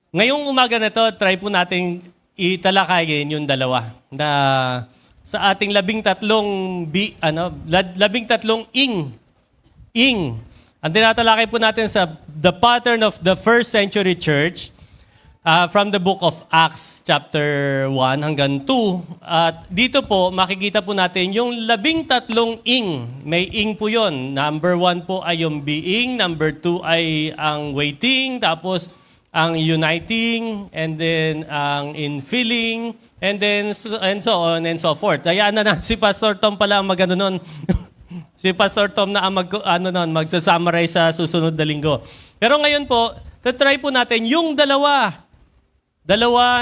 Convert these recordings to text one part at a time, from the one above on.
Ngayong umaga na to, try po nating italakayin yung dalawa na sa ating 13 ing. Ing. Ang tinatalakay po natin sa the pattern of the first century church from the book of Acts chapter 1 hanggang 2. At dito po, makikita po natin yung 13 ing. May ing po yon. Number 1 po ay yung being. Number 2 ay ang waiting. Tapos ang uniting, and then ang infilling, and then and so on and so forth. Hayaan na si Pastor Tom pala ang mag-ano nun. Si Pastor Tom na ang magsa-summarize sa susunod na linggo. Pero ngayon po, try po natin yung dalawa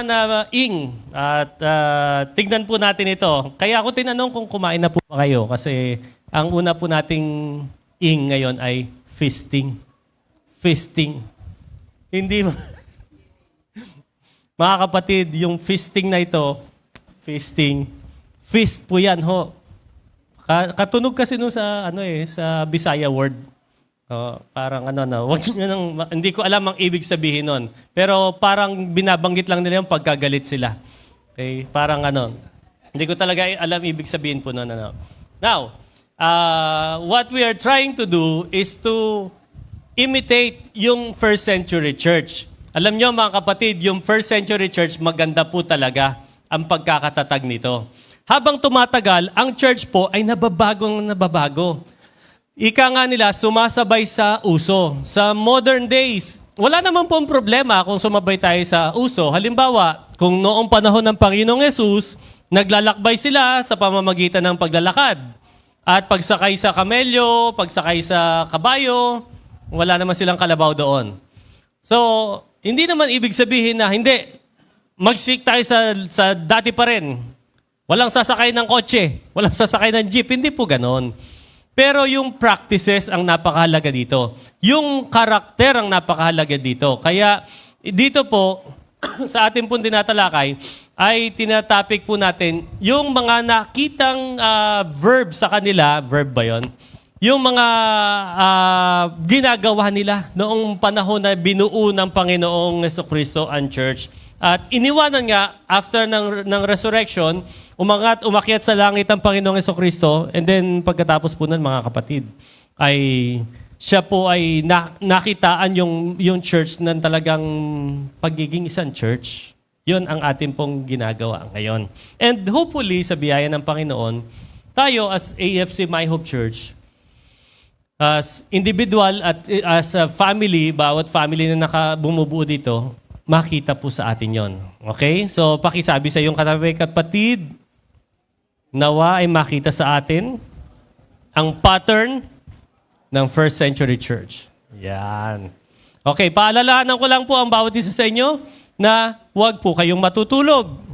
na ing. At tignan po natin ito. Kaya ako tinanong kung kumain na po ba kayo kasi ang una po nating ing ngayon ay feasting. Feasting. Hindi mga kapatid, yung feasting na ito, feast po yan ho. Katunog kasi nung sa sa Bisaya word. Parang wag niyo nang hindi ko alam ang ibig sabihin nun. Pero parang binabanggit lang nila yung pagkagalit sila. Okay, parang hindi ko talaga alam ibig sabihin po nun. Now, what we are trying to do is to imitate yung first century church. Alam nyo mga kapatid, yung first century church maganda po talaga ang pagkakatatag nito. Habang tumatagal, ang church po ay nababago. Ika nga nila, sumasabay sa uso. Sa modern days, wala naman pong problema kung sumabay tayo sa uso. Halimbawa, kung noong panahon ng Panginoong Yesus, naglalakbay sila sa pamamagitan ng paglalakad. At pagsakay sa kamelyo, pagsakay sa kabayo, wala naman silang kalabaw doon. So, hindi naman ibig sabihin na hindi. Mag-stick tayo sa dati pa rin. Walang sasakay ng kotse. Walang sasakay ng jeep. Hindi po ganon. Pero yung practices ang napakahalaga dito. Yung karakter ang napakahalaga dito. Kaya dito po, sa ating pong tinatalakay, ay tinatopic po natin yung mga nakitang verb sa kanila. Verb ba yun? Yung mga ginagawa nila noong panahon na binuo ng Panginoong Jesucristo ang church. At iniwanan nga, after ng resurrection, umakyat sa langit ang Panginoong Jesucristo, and then pagkatapos po nun, mga kapatid, ay siya po ay nakitaan yung church na talagang pagiging isang church. Yun ang atin pong ginagawa ngayon. And hopefully, sa biyaya ng Panginoon, tayo as AFC My Hope Church, as individual at as a family, bawat family na bumubuo dito, makita po sa atin yon. Okay? So, pakisabi sa iyong katabi, kapatid, nawa ay makita sa atin ang pattern ng first century church. Yan. Okay, paalalahanan ko lang po ang bawat isa sa inyo na huwag po kayong matutulog.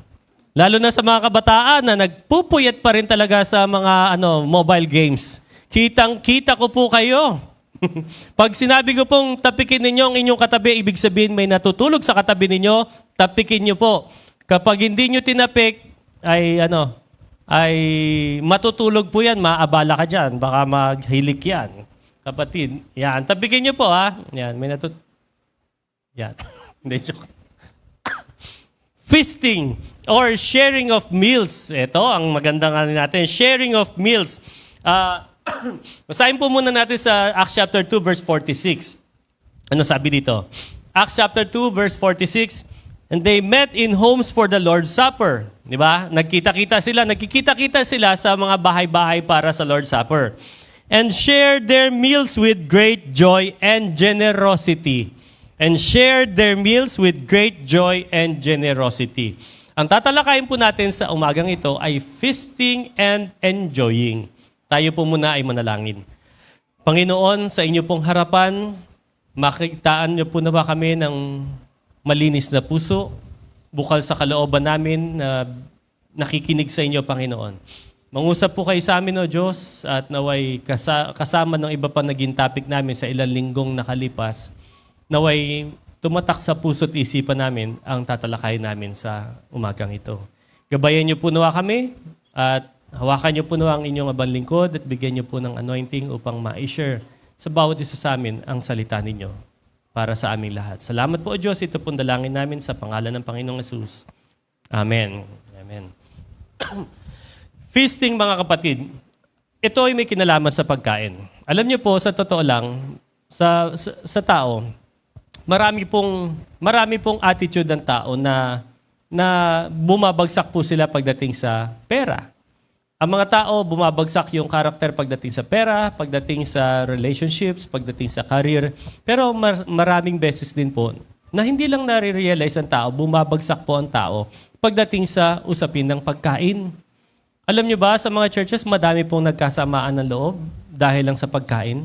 Lalo na sa mga kabataan na nagpupuyat pa rin talaga sa mga mobile games. Kitang-kita ko po kayo. Pag sinabi ko pong tapikin ninyo ang inyong katabi, ibig sabihin may natutulog sa katabi ninyo, tapikin nyo po. Kapag hindi nyo tinapik, ay matutulog po yan, maabala ka dyan, baka maghilik yan. Kapatid, yan, tapikin nyo po ha. Yan, may yan, hindi joke. Feasting or sharing of meals. Ito, ang magandang natin, sharing of meals. Basahin po muna natin sa Acts chapter 2 verse 46. Ano sabi dito? Acts chapter 2 verse 46, and they met in homes for the Lord's Supper. Di ba? Nagkita-kita sila sa mga bahay-bahay para sa Lord's Supper. And shared their meals with great joy and generosity. And shared their meals with great joy and generosity. Ang tatalakayin po natin sa umagang ito ay feasting and enjoying. Tayo po muna ay manalangin. Panginoon, sa inyo pong harapan, makitaan niyo po na ba kami ng malinis na puso, bukal sa kalooban namin na nakikinig sa inyo, Panginoon. Mangusap po kayo sa amin, O Diyos, at naway kasama ng iba pa naging topic namin sa ilang linggong nakalipas, naway tumatak sa puso't isipan namin ang tatalakayin namin sa umagang ito. Gabayan niyo po nawa kami at hawakan niyo po na ang inyong abang lingkod at bigyan niyo po ng anointing upang ma-share sa bawat isa sa amin ang salita ninyo. para sa aming lahat. Salamat po, O Diyos. Ito pong dalangin namin sa pangalan ng Panginoong Yesus. Amen. Amen. Feasting, mga kapatid, ito ay may kinalaman sa pagkain. Alam niyo po, sa totoo lang, sa tao, marami pong attitude ng tao na bumabagsak po sila pagdating sa pera. Ang mga tao, bumabagsak yung karakter pagdating sa pera, pagdating sa relationships, pagdating sa career. Pero maraming beses din po na hindi lang nare-realize ang tao, bumabagsak po ang tao pagdating sa usapin ng pagkain. Alam niyo ba, sa mga churches, madami pong nagkasamaan ng loob dahil lang sa pagkain.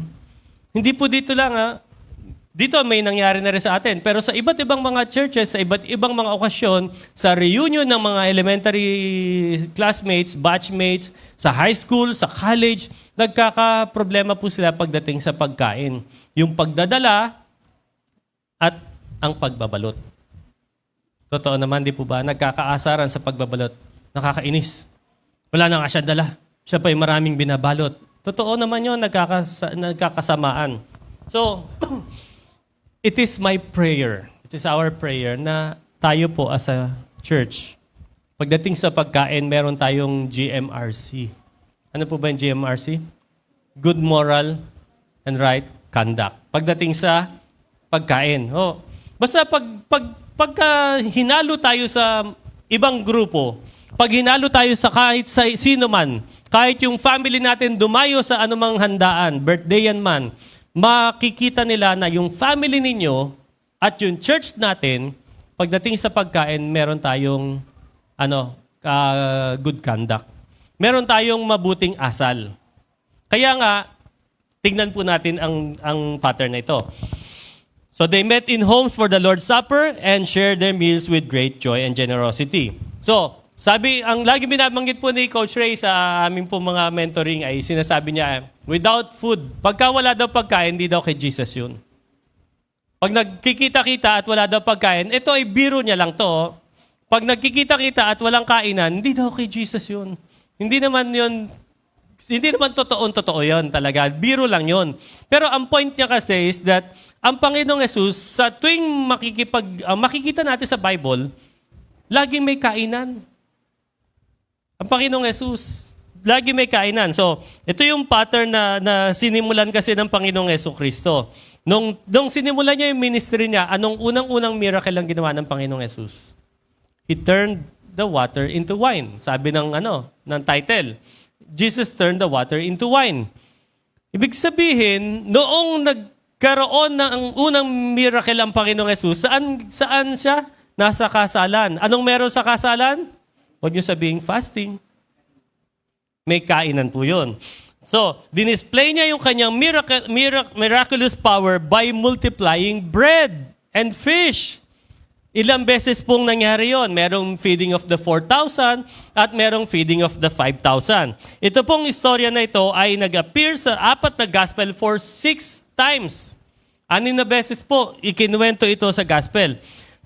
Hindi po dito lang dito may nangyari na rin sa atin. Pero sa iba't ibang mga churches, sa iba't ibang mga okasyon, sa reunion ng mga elementary classmates, batchmates, sa high school, sa college, nagkakaproblema po sila pagdating sa pagkain. Yung pagdadala at ang pagbabalot. Totoo naman, di po ba? Nagkakaasaran sa pagbabalot. Nakakainis. Wala na nga siya dala. Siya pa yung maraming binabalot. Totoo naman yun, nagkakasamaan. So, it is my prayer, it is our prayer na tayo po as a church, pagdating sa pagkain, meron tayong GMRC. Ano po ba yung GMRC? Good Moral and Right Conduct. Pagdating sa pagkain. Basta pagka hinalo tayo sa ibang grupo, pag hinalo tayo sa kahit sa sino man, kahit yung family natin dumayo sa anumang handaan, birthday yan man, makikita nila na yung family ninyo at yung church natin, pagdating sa pagkain, meron tayong good conduct. Meron tayong mabuting asal. Kaya nga, tingnan po natin ang pattern na ito. So they met in homes for the Lord's Supper and shared their meals with great joy and generosity. So, ang lagi binabanggit po ni Coach Ray sa aming po mga mentoring ay sinasabi niya, without food, pagka wala daw pagkain, hindi daw kay Jesus yun. Pag nagkikita-kita at wala daw pagkain, ito ay biro niya lang to. Pag nagkikita-kita at walang kainan, hindi daw kay Jesus yun. Hindi naman totoo yun talaga. Biro lang yun. Pero ang point niya kasi is that ang Panginoong Yesus, sa tuwing makikita natin sa Bible, laging may kainan. Ang Panginoong Yesus, lagi may kainan. So, ito yung pattern na sinimulan kasi ng Panginoong Jesucristo. Nung sinimulan niya yung ministry niya, anong unang-unang miracle ang ginawa ng Panginoong Yesus? He turned the water into wine. Sabi ng title. Jesus turned the water into wine. Ibig sabihin, noong nagkaroon ng unang miracle ang Panginoong Yesus, saan siya? Nasa kasalan. Anong meron sa kasalan? Huwag niyo sabihin fasting. May kainan po yun. So, dinisplay niya yung kanyang miraculous power by multiplying bread and fish. Ilang beses pong nangyari yon. Merong feeding of the 4,000 at merong feeding of the 5,000. Ito pong istorya na ito ay nag-appear sa 4 na gospel for 6 times. 6 na beses po, ikinuwento ito sa gospel.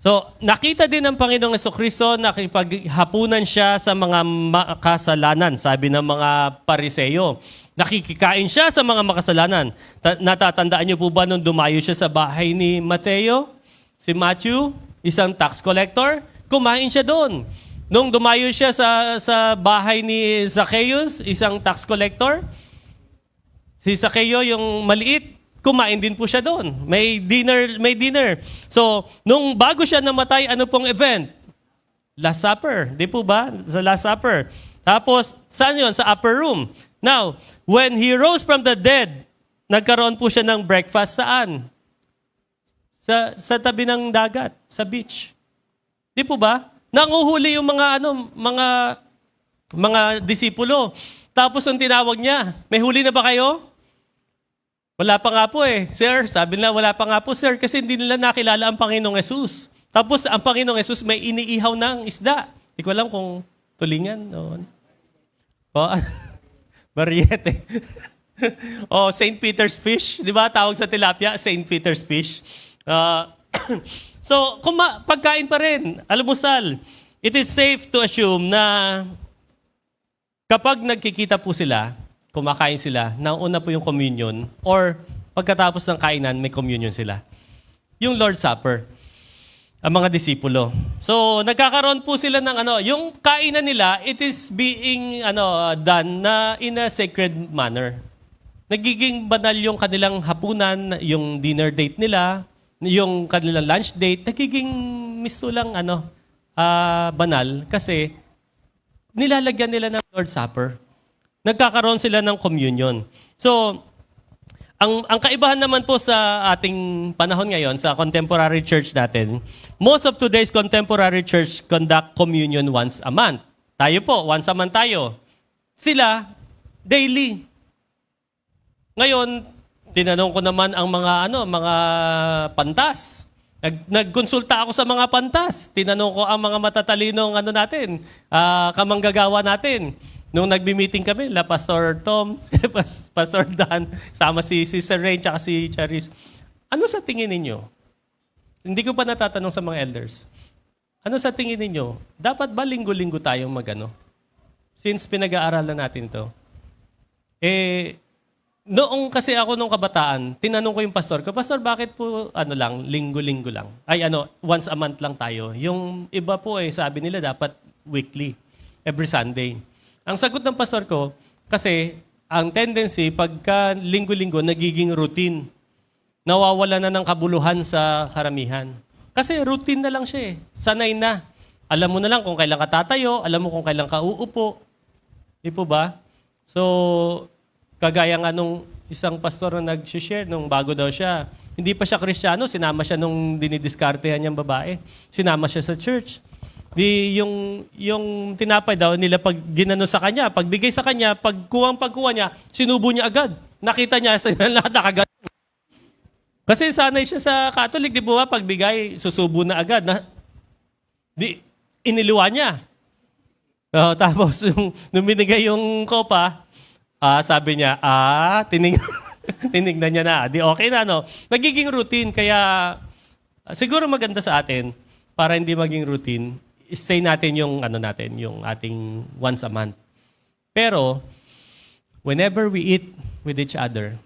So, nakita din ng Panginoong Jesucristo na nakipaghapunan siya sa mga makasalanan, sabi ng mga Pariseo. Nakikikain siya sa mga makasalanan. Natatandaan niyo po ba nung dumayo siya sa bahay ni Mateo? Si Matthew, isang tax collector, kumain siya doon. Nung dumayo siya sa bahay ni Zacchaeus, isang tax collector, si Zacchaeus yung maliit, kumain din po siya doon. May dinner. So, nung bago siya namatay, ano pong event? Last Supper. Di po ba? Sa Last Supper. Tapos, saan yun? Sa upper room. Now, when he rose from the dead, nagkaroon po siya ng breakfast saan? Sa tabi ng dagat, sa beach. Di po ba? Nanguhuli yung mga disipulo. Tapos, ang tinawag niya, may huli na ba kayo? Wala pa nga po Sir, sabi nila wala pa nga po, sir, kasi hindi nila nakilala ang Panginoong Yesus. Tapos ang Panginoong Yesus may iniihaw ng isda. Hindi ko alam kung tulingan o Mariette. St. Peter's fish. Di ba tawag sa tilapia? St. Peter's fish. So, pagkain pa rin, almusal. It is safe to assume na kapag nagkikita po sila, kumakain sila, nauna po yung communion, or pagkatapos ng kainan, may communion sila. yung Lord's Supper, ang mga disipulo. So, nagkakaroon po sila ng yung kainan nila, it is being done na in a sacred manner. Nagiging banal yung kanilang hapunan, yung dinner date nila, yung kanilang lunch date, nagiging misulang banal kasi nilalagyan nila ng Lord's Supper. Nagkakaroon sila ng communion. So, ang kaibahan naman po sa ating panahon ngayon, sa contemporary church natin, most of today's contemporary church conduct communion once a month. Tayo po, once a month tayo. Sila, daily. Ngayon, tinanong ko naman ang mga pantas. Nagkonsulta ako sa mga pantas. Tinanong ko ang mga matatalinong natin, kamanggagawa natin. Nung nagbi-meeting kami, Pastor Tom, Pastor Dan, sama si Sister Rain, tsaka si Charis. Ano sa tingin ninyo? Hindi ko pa natatanong sa mga elders. Ano sa tingin ninyo? Dapat ba linggo-linggo tayong Since pinag-aaralan natin to. Noong kasi ako nung kabataan, tinanong ko yung pastor ko, Pastor, bakit po linggo-linggo lang? Once a month lang tayo. Yung iba po sabi nila dapat weekly, every Sunday. Ang sagot ng pastor ko, kasi ang tendency, pagka linggo-linggo, nagiging routine. Nawawala na ng kabuluhan sa karamihan. Kasi routine na lang siya eh. Sanay na. Alam mo na lang kung kailan ka tatayo, alam mo kung kailan ka uupo. Di po ba? So, kagaya nga nung isang pastor na nag-share nung bago daw siya, hindi pa siya Kristiyano, sinama siya nung dinidiskartehan niyang babae. Sinama siya sa church. Yung tinapay daw nila pag ginano sa kanya, pagbigay sa kanya, pagkuha niya, sinubo niya agad. Nakita niya sa lahat nakagad. Kasi sanay siya sa Catholic, di ba? Pagbigay, susubo na agad. Iniluwa niya. Tapos, nung binigay yung kopa, sabi niya, tinignan niya na. Di okay na, no? Nagiging routine, kaya siguro maganda sa atin, para hindi maging routine, stay natin yung yung ating once a month. Pero, whenever we eat with each other,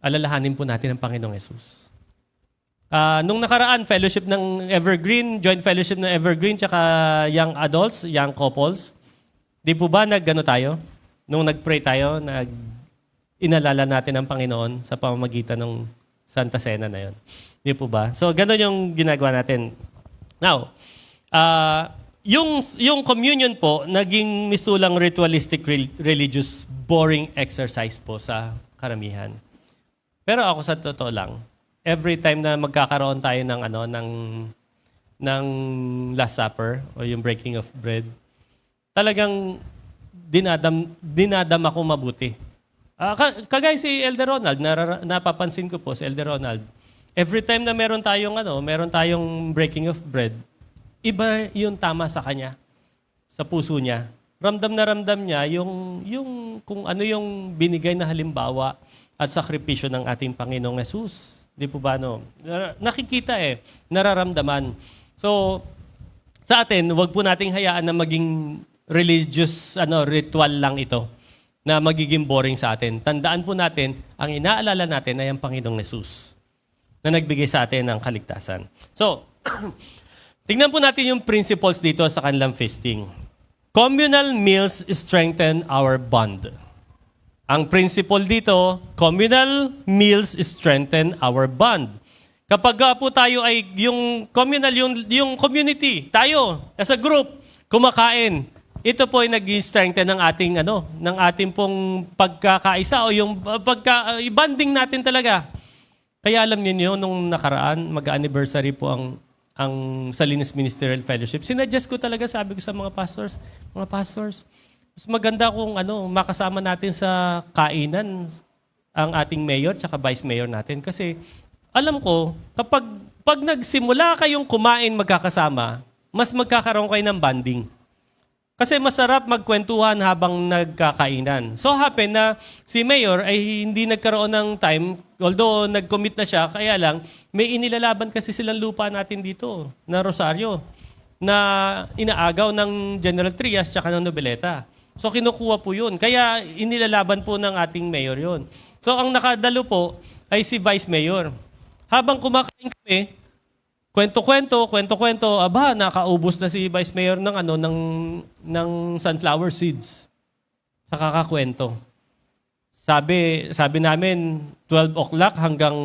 alalahanin po natin ang Panginoong Yesus. Nung nakaraan, fellowship ng Evergreen, joint fellowship ng Evergreen, tsaka young adults, young couples, di po ba tayo? Nung nag-pray tayo, inalala natin ang Panginoon sa pamamagitan ng Santa Cena na yun. Di po ba? So, gano'n yung ginagawa natin. Now, yung communion po, naging misulang ritualistic, religious, boring exercise po sa karamihan. Pero ako sa totoo lang, every time na magkakaroon tayo ng Last Supper o yung breaking of bread, talagang dinadama ko mabuti. Kagaya si Elder Ronald, napapansin ko po si Elder Ronald, every time na meron tayong breaking of bread, iba yung tama sa kanya, sa puso niya. Ramdam na ramdam niya yung kung ano yung binigay na halimbawa at sakripisyo ng ating Panginoong Yesus. Di po ba, no? Nakikita nararamdaman. So, sa atin, wag po nating hayaan na maging religious ritual lang ito na magiging boring sa atin. Tandaan po natin, ang inaalala natin ay ang Panginoong Yesus na nagbigay sa atin ng kaligtasan. So, tingnan po natin yung principles dito sa kanilang feasting. Communal meals strengthen our bond. Ang principle dito, communal meals strengthen our bond. Kapag po tayo ay yung communal, yung community, tayo, as a group, kumakain, ito po ay nag-strengthen ng ating pong pagkakaisa o yung bonding natin talaga. Kaya alam niyo nung nakaraan, mag-anniversary po ang Salinas Ministerial Fellowship. Sinuggest ko talaga, sabi ko sa mga pastors, mas maganda kung makasama natin sa kainan ang ating mayor at vice mayor natin. Kasi alam ko, pag nagsimula kayong kumain magkakasama, mas magkakaroon kayo ng bonding. Kasi masarap magkwentuhan habang nagkakainan. So happen na si Mayor ay hindi nagkaroon ng time, although nag-commit na siya, kaya lang may inilalaban kasi silang lupa natin dito na Rosario na inaagaw ng General Trias tsaka ng Nobeleta. So kinukuha po yun. Kaya inilalaban po ng ating Mayor yun. So ang nakadalo po ay si Vice Mayor. Habang kumakain kami, kwento-kwento, aba, nakaubos na si Vice Mayor ng sunflower seeds. Sa kakakwento. Sabi namin 12 o'clock hanggang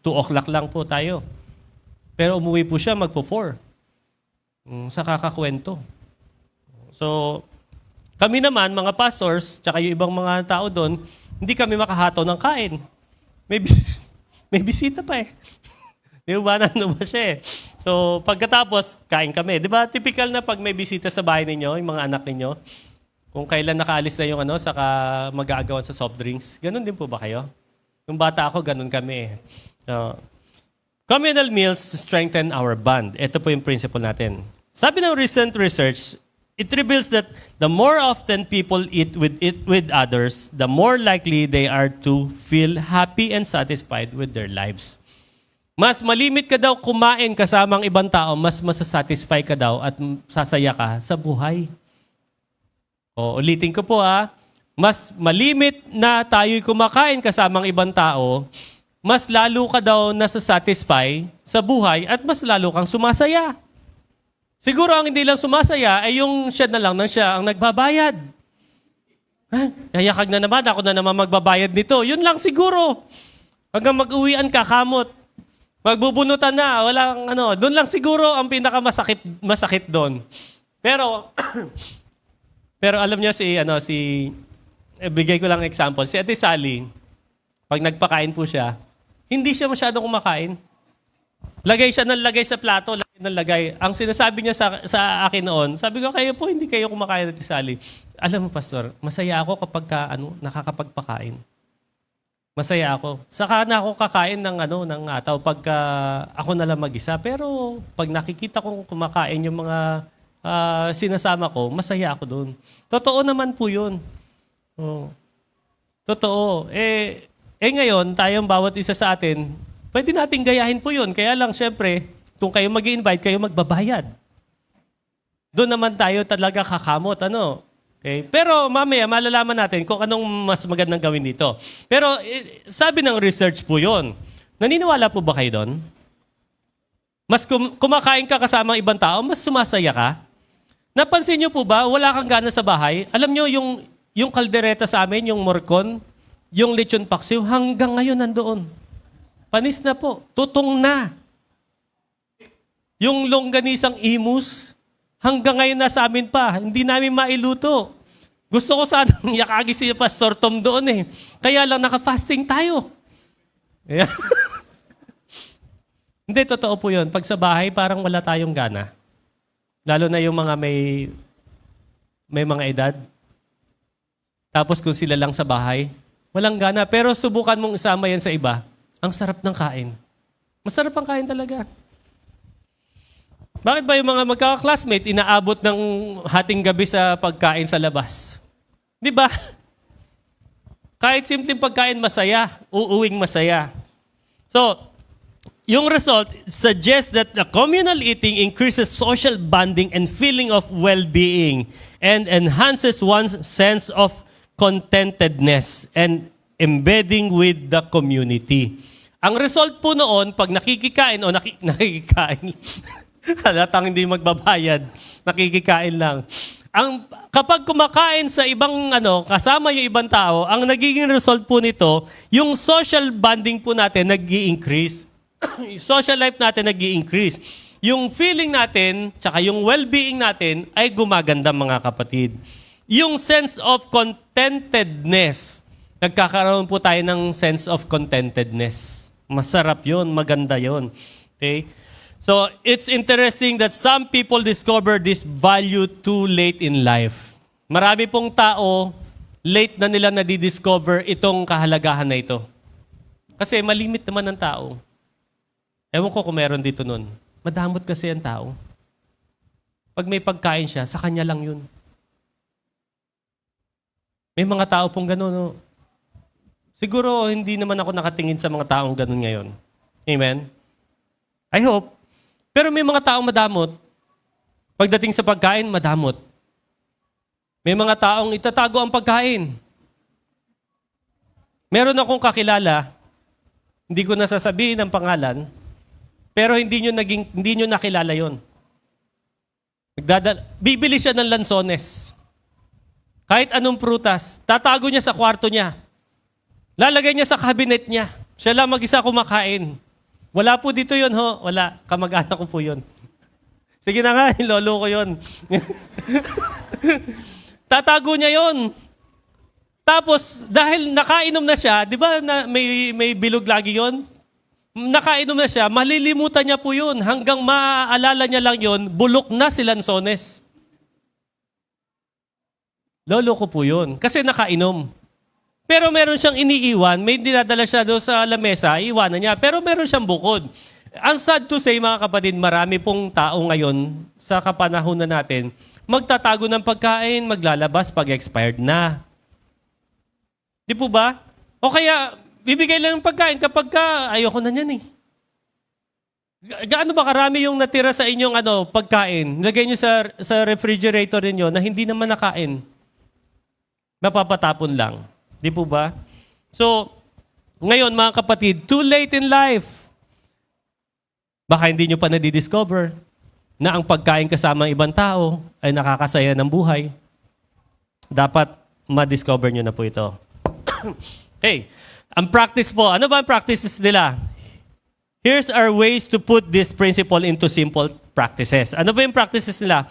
2 o'clock lang po tayo. Pero umuwi po siya magpo-4. Sa kakakwento. So, kami naman, mga pastors, tsaka yung ibang mga tao doon, hindi kami makahato ng kain. May bisita pa eh. Di ba na ba siya eh? So, pagkatapos, kain kami. Di ba, typical na pag may bisita sa bahay ninyo, yung mga anak ninyo, kung kailan nakaalis na yung saka mag-aagawan sa soft drinks. Ganun din po ba kayo? Yung bata ako, ganun kami eh. Communal meals strengthen our bond. Ito po yung principle natin. Sabi ng recent research, it reveals that the more often people eat with others, the more likely they are to feel happy and satisfied with their lives. Mas malimit ka daw kumain kasamang ibang tao, mas masasatisfy ka daw at sasaya ka sa buhay. Ulitin ko po mas malimit na tayo'y kumakain kasamang ibang tao, mas lalo ka daw nasasatisfy sa buhay at mas lalo kang sumasaya. Siguro ang hindi lang sumasaya ay yung siya na lang nang siya ang nagbabayad. Yayakag na naman, ako na naman magbabayad nito. Yun lang siguro. Hanggang mag-uwian ka, kamot. Magbubunutan na, walang doon lang siguro ang pinakamasakit doon. Pero pero alam niyo bigay ko lang example, si Ate Sally, pag nagpakain po siya, hindi siya masyadong kumakain. Lagay siya ng lagay sa plato, lagay ng lagay. Ang sinasabi niya sa akin noon, sabi ko, kayo po, hindi kayo kumakain, Ate Sally. Alam mo, Pastor, masaya ako kapag nakakapagpakain. Masaya ako. Saka na ako kakain ng ataw pagka ako na lang mag-isa. Pero pag nakikita kong kumakain yung mga sinasama ko, masaya ako doon. Totoo naman po yun. Totoo. Ngayon, tayong bawat isa sa atin, pwede nating gayahin po yun. Kaya lang, syempre, kung kayo mag-i-invite, kayo magbabayad. Doon naman tayo talaga kakamot. Okay? Pero mamaya, malalaman natin kung anong mas magandang gawin dito. Pero sabi ng research po yun. Naniniwala po ba kayo doon? Mas kumakain ka kasama ibang tao, mas sumasaya ka? Napansin niyo po ba, wala kang gana sa bahay? Alam niyo, yung kaldereta sa amin, yung morcon, yung lechon paksiw, hanggang ngayon nandoon. Panis na po. Tutong na. Yung longganisang imus, hanggang ngayon nasa amin pa. Hindi namin mailuto. Gusto ko sanang yakagi si Pastor Tom doon eh. Kaya lang naka-fasting tayo. Yeah. Hindi, totoo po yun. Pag sa bahay, parang wala tayong gana. Lalo na yung mga may mga edad. Tapos kung sila lang sa bahay, walang gana. Pero subukan mong isama yan sa iba. Ang sarap ng kain. Masarap ang kain talaga. Bakit ba yung mga magkaka-classmate inaabot ng hating gabi sa pagkain sa labas? Di ba? Kahit simpleng pagkain masaya, uuwing masaya. So, yung result suggests that the communal eating increases social bonding and feeling of well-being and enhances one's sense of contentedness and embedding with the community. Ang result po noon, pag nakikikain o nakikikain, halatang hindi magbabayad, nakikikain lang. Kapag kumakain sa ibang kasama yung ibang tao, ang nagiging result po nito, yung social bonding po natin nag-i-increase. Social life natin nag-i-increase. Yung feeling natin, tsaka yung well-being natin ay gumaganda mga kapatid. Yung sense of contentedness, nagkakaroon po tayo ng sense of contentedness. Masarap yun, maganda yun. Okay? So, it's interesting that some people discover this value too late in life. Marami pong tao, late na nila nadidiscover itong kahalagahan na ito. Kasi malimit naman ang tao. Ewan ko kung meron dito nun. Madamot kasi ang tao. Pag may pagkain siya, sa kanya lang yun. May mga tao pong gano'n. No? Siguro, hindi naman ako nakatingin sa mga taong gano'n ngayon. Amen? I hope. Pero may mga taong madamot. Pagdating sa pagkain, madamot. May mga taong itatago ang pagkain. Meron akong kakilala, Hindi ko nasasabihin ang pangalan, pero hindi nyo nakilala yon. Bibili siya ng lansones. Kahit anong prutas, tatago niya sa kwarto niya. Lalagay niya sa cabinet niya. Siya lang mag-isa kumakain. Wala po dito yun, ho. Wala. Kamag-anak ko po yun. Sige na nga, lolo ko yun. Tatago niya yun. Tapos, dahil nakainom na siya, di ba may bilog lagi yun? Nakainom na siya, malilimutan niya po yun. Hanggang maaalala niya lang yun, bulok na si Lanzones. Lolo ko po yun. Kasi nakainom. Pero meron siyang iniiwan, may dinadala siya doon sa lamesa, iiwanan niya. Pero meron siyang bukod. Ang sad to say, mga kapatid, marami pong tao ngayon sa kapanahon na natin, magtatago ng pagkain, maglalabas pag expired na. Di po ba? O kaya, bibigay lang ng pagkain kapag ayoko na niyan eh. Gaano ba karami yung natira sa inyong pagkain? Lagay niyo sa refrigerator niyo na hindi naman nakain. Napapatapon lang. Di po ba? So, ngayon mga kapatid, too late in life. Baka hindi nyo pa nadidiscover na ang pagkain kasama ng ibang tao ay nakakasaya ng buhay. Dapat ma-discover nyo na po ito. Okay. Ang practice po, ano ba ang practices nila? Here's our ways to put this principle into simple practices. Ano ba yung practices nila?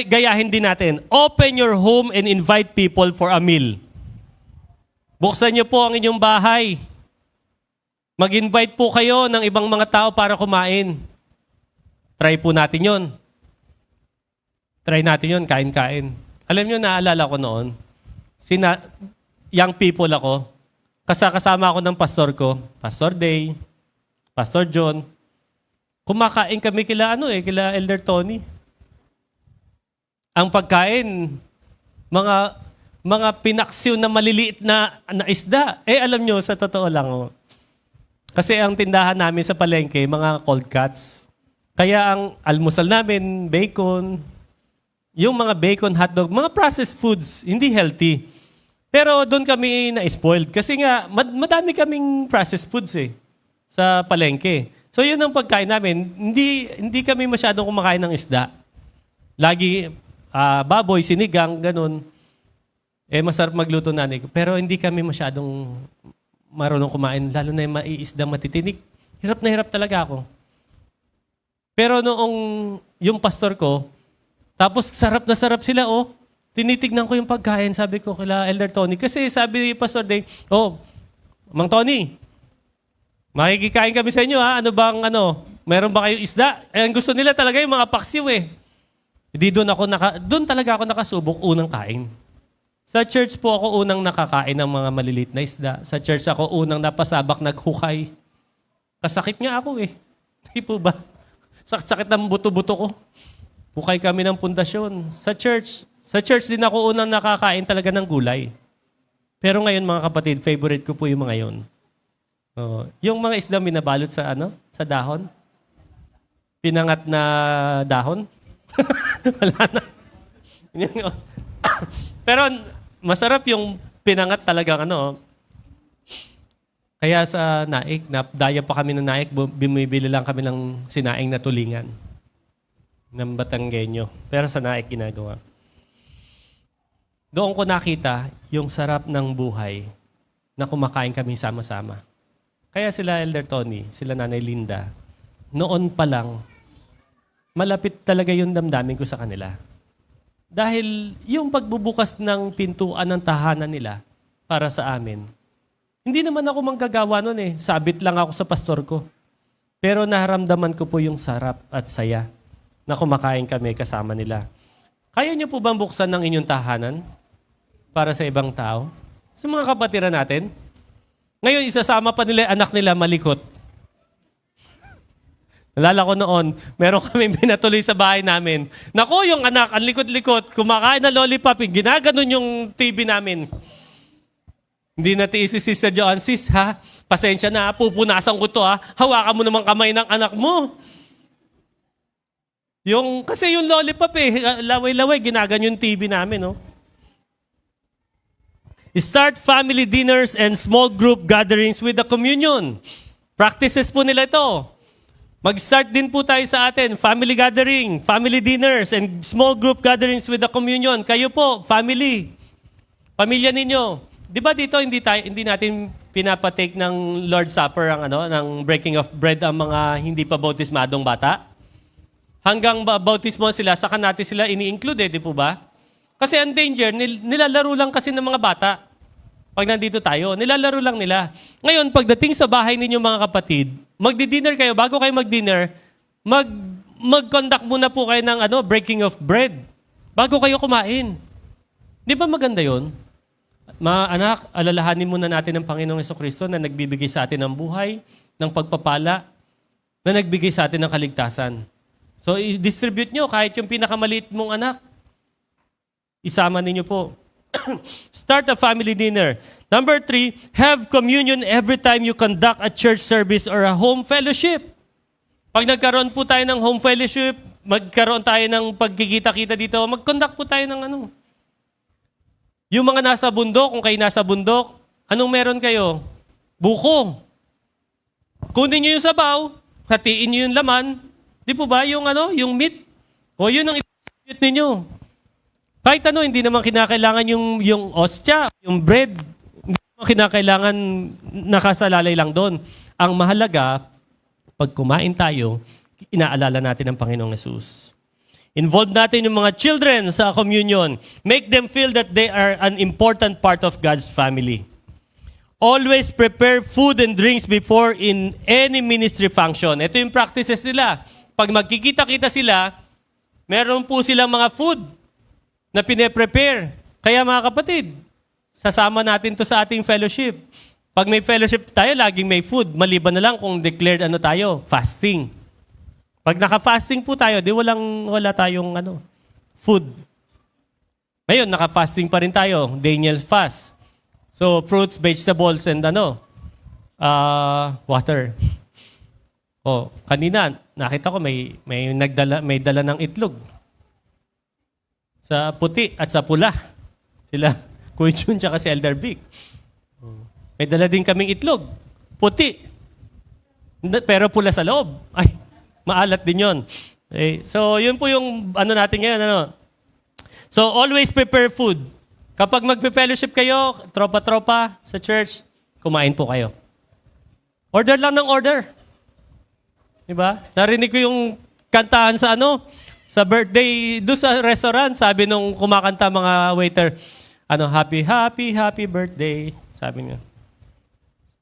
Gayahin din natin. Open your home and invite people for a meal. Buksan niyo po ang inyong bahay. Mag-invite po kayo ng ibang mga tao para kumain. Try po natin yon. Try natin yon, kain-kain. Alam niyo, naalala ko noon, young people ako, kasama ako ng pastor ko, Pastor Day, Pastor John. Kumakain kami kila Elder Tony. Ang pagkain, mga pinaksiw na maliliit na isda. Alam nyo, sa totoo lang. Kasi ang tindahan namin sa palengke, mga cold cuts. Kaya ang almusal namin, bacon, yung mga bacon, hotdog, mga processed foods, hindi healthy. Pero doon kami na-spoiled. Kasi nga, madami kaming processed foods sa palengke. So yun ang pagkain namin. Hindi kami masyadong kumakain ng isda. Lagi, baboy, sinigang, ganun. Masarap magluto nanay ko. Pero hindi kami masyadong marunong kumain. Lalo na yung maiisdang matitinik. Hirap na hirap talaga ako. Pero noong yung pastor ko, tapos sarap na sarap sila, tinitignan ko yung pagkain. Sabi ko kila Elder Tony. Kasi sabi ni Pastor Day, Mang Tony, makikikain kami sa inyo ha. Meron ba kayong isda? Ang gusto nila talaga yung mga paksiw doon talaga ako nakasubok unang kain. Sa church po ako unang nakakain ng mga maliliit na isda. Sa church ako unang napasabak naghukay. Kasakit nga ako Di po ba? Sakit ng buto-buto ko. Hukay kami ng pundasyon. Sa church din ako unang nakakain talaga ng gulay. Pero ngayon mga kapatid, favorite ko po yung mga yun. Yung mga isda binabalot sa sa dahon. Pinangat na dahon. Wala na. Pero masarap yung pinangat talagang Kaya sa naik, daya pa kami ng naik, bumibili lang kami ng sinaing na tulingan ng Batanggenyo. Pero sa naik ginagawa. Doon ko nakita yung sarap ng buhay na kumakain kami sama-sama. Kaya sila Elder Tony, sila Nanay Linda, noon pa lang, malapit talaga yung damdamin ko sa kanila. Dahil yung pagbubukas ng pintuan ng tahanan nila para sa amin, hindi naman ako manggagawa nun Sabit lang ako sa pastor ko. Pero naramdaman ko po yung sarap at saya na kumakain kami kasama nila. Kaya niyo po bang buksan ng inyong tahanan para sa ibang tao? Sa mga kapatiran natin? Ngayon, isasama pa nila anak nila malikot. Nalala ko noon, meron kami pinatuloy sa bahay namin. Naku, yung anak, ang likot-likot, kumakain na lollipop, ginaganon yung TV namin. Hindi natiis si Sister Joan, sis ha, pasensya na, pupunasan ko to ha, hawakan mo naman kamay ng anak mo. Kasi yung lollipop laway-laway, ginagan yung TV namin. Start family dinners and small group gatherings with the communion. Practices po nila ito. Mag-start din po tayo sa atin, family gathering, family dinners, and small group gatherings with the communion. Kayo po, family, pamilya ninyo. Di ba dito hindi natin pinapatake ng Lord's Supper ng breaking of bread ang mga hindi pa bautismadong bata? Hanggang bautismo sila, saka natin sila ini-include, di po ba? Kasi ang danger, nilalaro lang kasi ng mga bata. Pag nandito tayo, nilalaro lang nila. Ngayon, pagdating sa bahay ninyo mga kapatid, magdi-dinner kayo. Bago kayo mag-dinner, mag-conduct muna po kayo ng breaking of bread. Bago kayo kumain. Di ba maganda yun? Mga anak, alalahanin muna natin ng Panginoong Jesucristo na nagbibigay sa atin ng buhay, ng pagpapala, na nagbigay sa atin ng kaligtasan. So, i-distribute nyo kahit yung pinakamaliit mong anak. Isama ninyo po. Start a family dinner. Number 3, have communion every time you conduct a church service or a home fellowship. Pag nagkaroon po tayo ng home fellowship, magkaroon tayo ng pagkikita-kita dito, mag-conduct po tayo ng Yung mga nasa bundok, kung kayo nasa bundok, anong meron kayo? Buko. Kunin nyo yung sabaw, hatiin nyo yung laman. Di po ba yung meat? O yun ang i-distribute ninyo. Kahit hindi naman kinakailangan yung ostya, yung bread. Hindi naman kinakailangan nakasalalay lang doon. Ang mahalaga, pag kumain tayo, inaalala natin ang Panginoong Yesus. Involve natin yung mga children sa communion. Make them feel that they are an important part of God's family. Always prepare food and drinks before in any ministry function. Ito yung practices nila. Pag magkikita-kita sila, meron po silang mga food na pine-prepare. Kaya mga kapatid, sasama natin to sa ating fellowship. Pag may fellowship tayo, laging may food. Maliban na lang kung declared tayo, fasting. Pag naka-fasting po tayo, wala tayong food. Ngayon, naka-fasting pa rin tayo. Daniel's fast. So, fruits, vegetables, and water. Kanina, nakita ko may dala ng itlog. Sa puti at sa pula. Sila, Kuya Jun tsaka si Elder Vic. May dala din kaming itlog. Puti. Pero pula sa loob. Ay, maalat din yon. So, yun po yung natin ngayon. So, always prepare food. Kapag magpe-fellowship kayo, tropa-tropa sa church, kumain po kayo. Order lang ng order. Diba? Narinig ko yung kantahan sa birthday, doon sa restaurant, sabi nung kumakanta mga waiter, happy, happy, happy birthday. Sabi niya.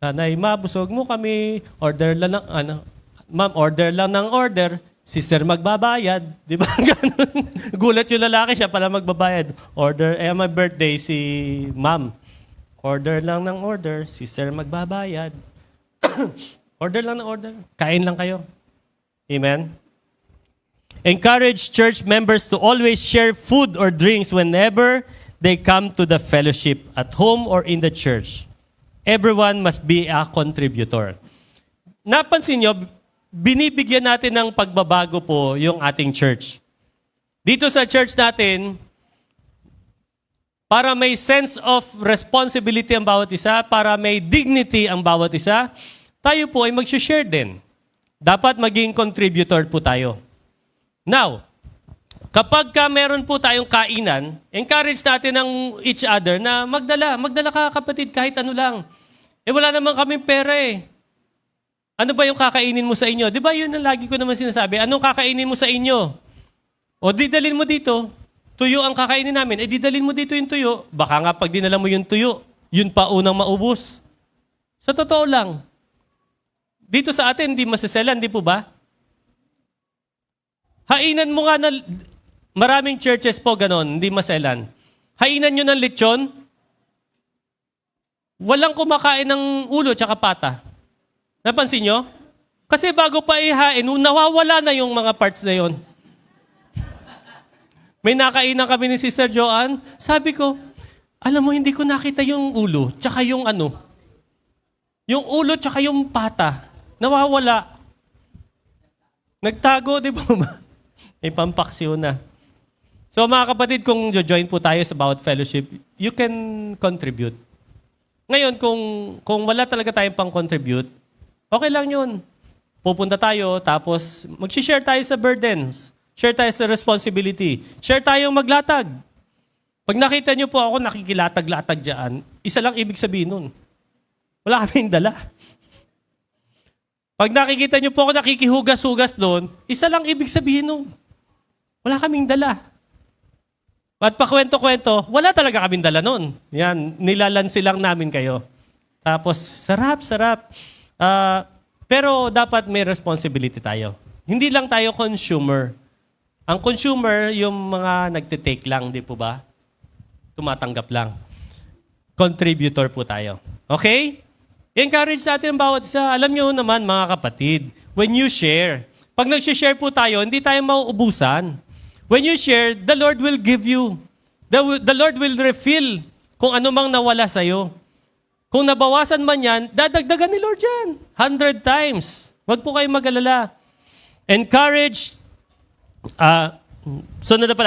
Sana'y mabusog mo kami. Order lang ng, ma'am, order lang ng order. Sister magbabayad. Di ba? Ganun. Gulat yung lalaki, siya pala magbabayad. Order, my birthday, si ma'am. Order lang ng order. Sister magbabayad. Order lang ng order. Kain lang kayo. Amen? Encourage church members to always share food or drinks whenever they come to the fellowship at home or in the church. Everyone must be a contributor. Napansin nyo, binibigyan natin ng pagbabago po yung ating church. Dito sa church natin, para may sense of responsibility ang bawat isa, para may dignity ang bawat isa, tayo po ay mag-share din. Dapat maging contributor po tayo. Now, kapag meron po tayong kainan, encourage natin ng each other na magdala. Magdala ka kapatid kahit lang. Wala naman kaming pera Ano ba yung kakainin mo sa inyo? Di ba yun ang lagi ko naman sinasabi? Anong kakainin mo sa inyo? O didalin mo dito. Tuyo ang kakainin namin. Didalin mo dito yung tuyo. Baka nga pag dinala mo yung tuyo, yun pa unang maubos. Sa totoo lang. Dito sa atin, hindi masaselan, di po ba? Hainan mo nga maraming churches po ganon, hindi maselan. Hainan nyo ng lechon, walang kumakain ng ulo tsaka pata. Napansin nyo? Kasi bago pa ihain, nawawala na yung mga parts na yon. May nakainan kami ni Sister Joanne, sabi ko, alam mo, hindi ko nakita yung ulo, tsaka yung yung ulo tsaka yung pata. Nawawala. Nagtago, di ba? May pampaksiw na. So mga kapatid, kung join po tayo sa bawat fellowship, you can contribute. Ngayon, kung wala talaga tayong pang-contribute, okay lang yun. Pupunta tayo, tapos mag-share tayo sa burdens. Share tayo sa responsibility. Share tayong maglatag. Pag nakita nyo po ako nakikilatag-latag dyan, isa lang ibig sabihin nun. Wala kaming dala. Pag nakikita nyo po ako nakikihugas-hugas doon, isa lang ibig sabihin nun. Wala kaming dala. At pakwento-kwento, wala talaga kaming dala nun. Yan, nilalansi lang namin kayo. Tapos, sarap. Pero dapat may responsibility tayo. Hindi lang tayo consumer. Ang consumer, yung mga nagtitake lang, di po ba? Tumatanggap lang. Contributor po tayo. Okay? Encourage sa atin ang bawat isa. Alam nyo naman, mga kapatid, when you share, pag nag-share po tayo, hindi tayo mauubusan. When you share, the Lord will give you. The Lord will refill kung ano mang nawala sa'yo. Kung nabawasan man yan, dadagdagan ni Lord yan. 100 times. Huwag po kayong mag-alala. Encourage,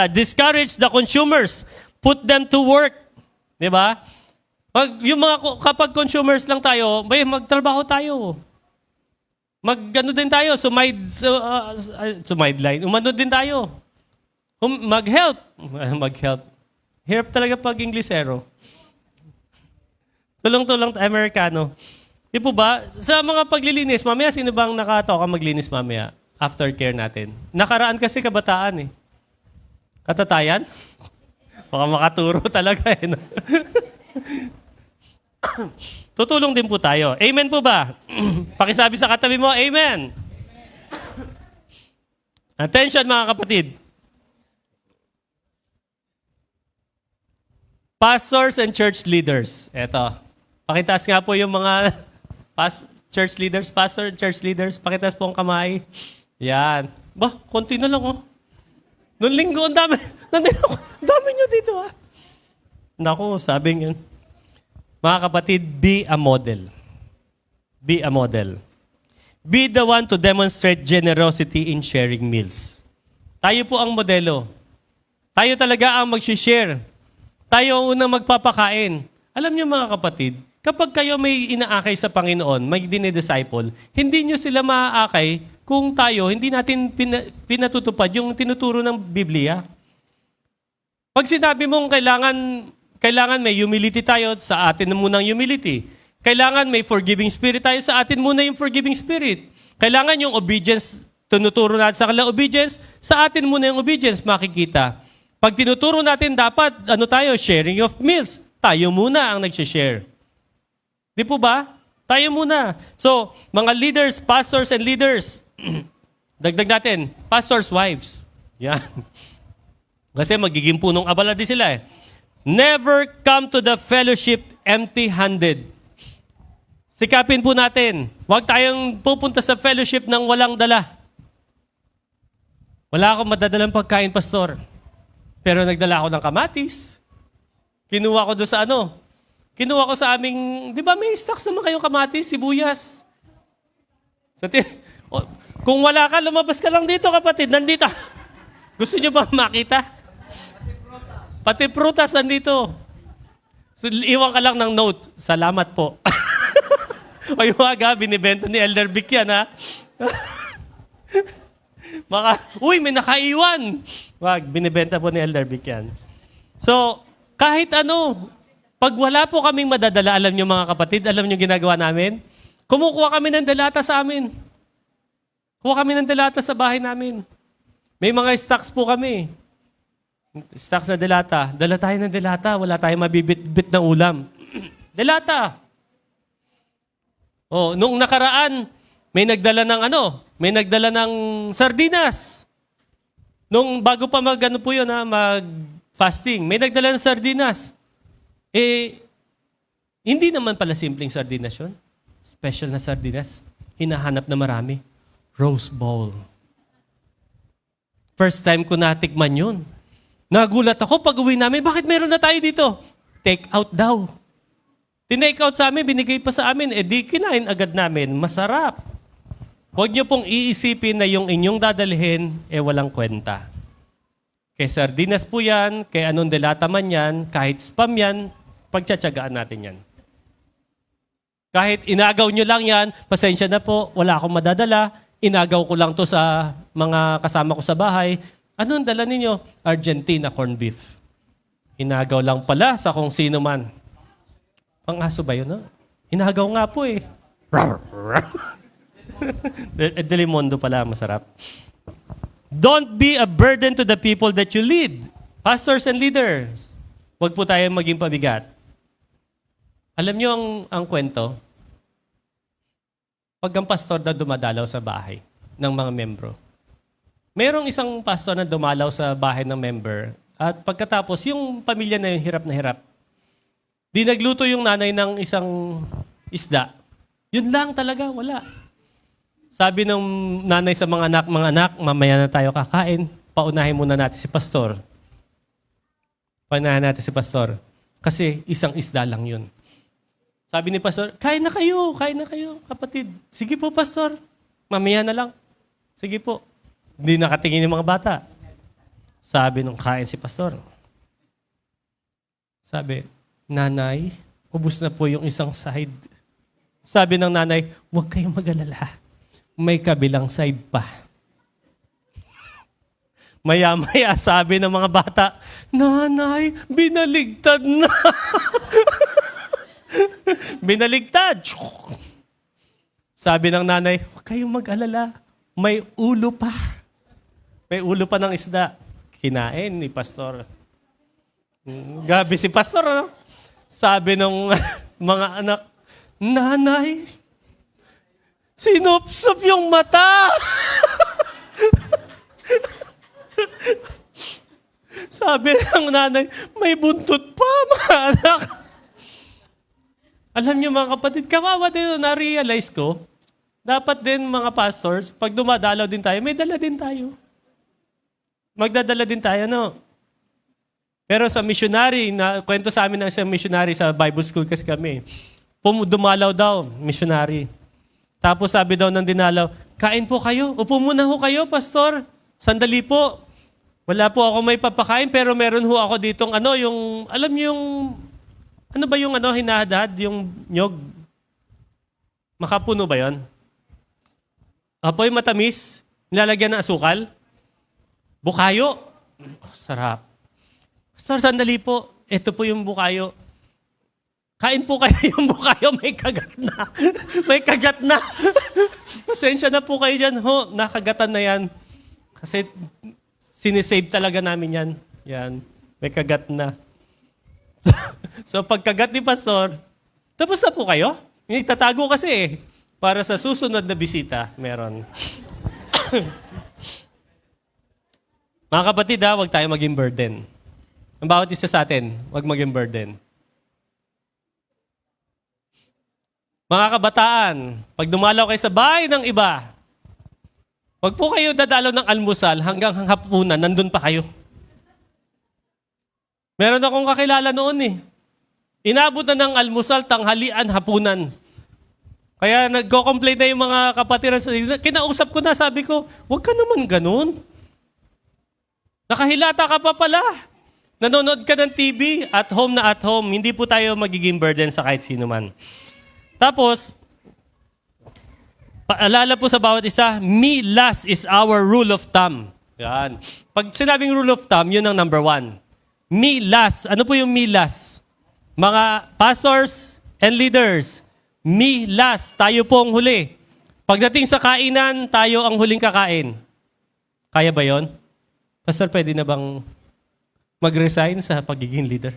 discourage the consumers. Put them to work. Di ba? Kapag consumers lang tayo, magtrabaho tayo. Mag-ano din tayo, sumideline. Umano din tayo. Mag-help. Mag-help. Hirap talaga pag Inglesero. Tulong-tulong Amerikano. Di po ba? Sa mga paglilinis, mamaya sino bang nakatoka maglinis mamaya? Aftercare natin. Nakaraan kasi kabataan eh. Katatayan? Baka makaturo talaga eh. No? Tutulong din po tayo. Amen po ba? Pakisabi sa katabi mo, Amen. Attention mga kapatid. Pastors and church leaders. Eto. Pakitaas nga po yung mga church leaders, pastor and church leaders. Pakitaas po ang kamay. Yan. Konti na lang oh. Noong linggo, ang dami nyo dito ah. Naku, sabing yun. Mga kapatid, be a model. Be a model. Be the one to demonstrate generosity in sharing meals. Tayo po ang modelo. Tayo talaga ang mag-share. Tayo ang unang magpapakain. Alam niyo mga kapatid, kapag kayo may inaakay sa Panginoon, may dinidisciple, hindi niyo sila maaakay kung tayo hindi natin pinatutupad yung tinuturo ng Biblia. Pag sinabi mong kailangan may humility tayo, sa atin na munang humility. Kailangan may forgiving spirit tayo, sa atin muna yung forgiving spirit. Kailangan yung obedience, tinuturo natin sa kanila obedience, sa atin muna yung obedience, makikita. Pag tinuturo natin dapat, sharing of meals. Tayo muna ang nag-share. Di po ba? Tayo muna. So, mga leaders, pastors and leaders, dagdag natin, pastors' wives. Yan. Kasi magiging punong abala din sila eh. Never come to the fellowship empty-handed. Sikapin po natin. Huwag tayong pupunta sa fellowship ng walang dala. Wala akong madadalang pagkain, pastor. Pero nagdala ako ng kamatis. Kinuha ko doon sa Kinuha ko sa aming, di ba may stocks naman kayong kamatis, sibuyas. Kung wala ka, lumabas ka lang dito kapatid. Nandito. Gusto nyo ba makita? Pati prutas nandito. So, iwan ka lang ng note. Salamat po. O yung binibenta ni Elder Vic yan ha. May nakaiwan. Wag, binibenta po ni Elder Vic yan. So, kahit pag wala po kaming madadala, alam nyo mga kapatid, alam nyo ginagawa namin? Kumukuha kami ng delata sa amin. Kuha kami ng delata sa bahay namin. May mga stocks po kami. Stocks na delata. Dala tayo ng delata, wala tayong mabibit-bit na ulam. Delata. Nung nakaraan, may nagdala ng sardinas. Nung bago pa mag-fasting, may nagdala ng sardinas. Hindi naman pala simpleng sardinas yun. Special na sardinas. Hinahanap na marami. Rose bowl. First time ko natikman yun. Nagulat ako pag uwi namin, bakit meron na tayo dito? Take out daw. Tinake out sa amin, binigay pa sa amin, di kinain agad namin. Masarap. Huwag niyo pong iisipin na yung inyong dadalhin, walang kwenta. Kay sardinas po yan, kay anong delata man yan, kahit spam yan, pagtsatsagaan natin yan. Kahit inagaw nyo lang yan, pasensya na po, wala akong madadala, inagaw ko lang to sa mga kasama ko sa bahay. Anong dala ninyo? Argentina corned beef. Inagaw lang pala sa kung sino man. Pang-aso ba yun? No? Inagaw nga po eh. Delimondo pala, masarap. Don't be a burden to the people that you lead. Pastors and leaders. Huwag po tayo maging pabigat. Alam niyo ang kwento? Pag ang pastor na dumadalaw sa bahay ng mga membro. Mayroong isang pastor na dumalaw sa bahay ng member at pagkatapos yung pamilya na yun hirap na hirap. Di nagluto yung nanay ng isang isda. Yun lang talaga, wala. Sabi ng nanay sa mga anak, mamaya na tayo kakain. Paunahin muna natin si pastor. Paunahin natin si pastor. Kasi isang isda lang yun. Sabi ni pastor, kain na kayo, kapatid. Sige po, pastor. Mamaya na lang. Sige po. Hindi nakatingin yung mga bata. Sabi nung kain si pastor. Sabi, nanay, ubus na po yung isang side. Sabi ng nanay, huwag kayong mag-alala. May kabilang side pa. Maya-maya sabi ng mga bata, nanay, binaligtad na. Binaligtad. Sabi ng nanay, huwag kayong mag-alala. May ulo pa. May ulo pa ng isda. Kinain ni pastor. Gabi si pastor, ano? Sabi ng mga anak, nanay, sinupsup yung mata. Sabi ng nanay, may buntot pa, mga anak. Alam niyo mga kapatid, kawawa din na-realize ko, dapat din mga pastors, pag dumadalaw din tayo, may dala din tayo. Magdadala din tayo, no? Pero sa missionary, kwento sa amin ng isang missionary sa Bible school kasi kami, dumalaw daw, missionary. Tapos sabi daw ng dinalaw, kain po kayo. Upo muna ho kayo, pastor. Sandali po. Wala po ako may papakain, pero meron ho ako ditong yung, alam niyo yung, ano ba yung hinahadad, yung nyog? Makapuno ba yon? Apoy matamis, nilalagyan ng asukal. Bukayo. Oh, sarap. Pastor, sandali po. Ito po yung bukayo. Kain po kayo yung bukayo, may kagat na. May kagat na. Pasensya na po kayo dyan. Ho, nakagatan na yan. Kasi sinisave talaga namin yan. Yan. May kagat na. So pagkagat ni pastor, tapos na po kayo? Hindi tatago kasi eh. Para sa susunod na bisita, meron. Mga kapatid, huwag tayo maging burden. Ang bawat isa sa atin, huwag maging burden. Mga kabataan, pag dumalaw kayo sa bahay ng iba, huwag po kayo dadalaw ng almusal hanggang hapunan, nandun pa kayo. Meron akong kakilala noon eh. Inabot na ng almusal, tanghalian, hapunan. Kaya nagko-complain na yung mga kapatiran. Kinausap ko na, sabi ko, huwag ka naman ganun. Nakahilata ka pa pala. Nanonood ka ng TV, at home na at home. Hindi po tayo magiging burden sa kahit sino man. Tapos, paalala po sa bawat isa, me last is our rule of thumb. Yan. Pag sinabing rule of thumb, yun ang number 1. Me last. Ano po yung me last? Mga pastors and leaders, me last. Tayo po ang huli. Pagdating sa kainan, tayo ang huling kakain. Kaya ba yon? Pastor, pwede na bang mag-resign sa pagiging leader?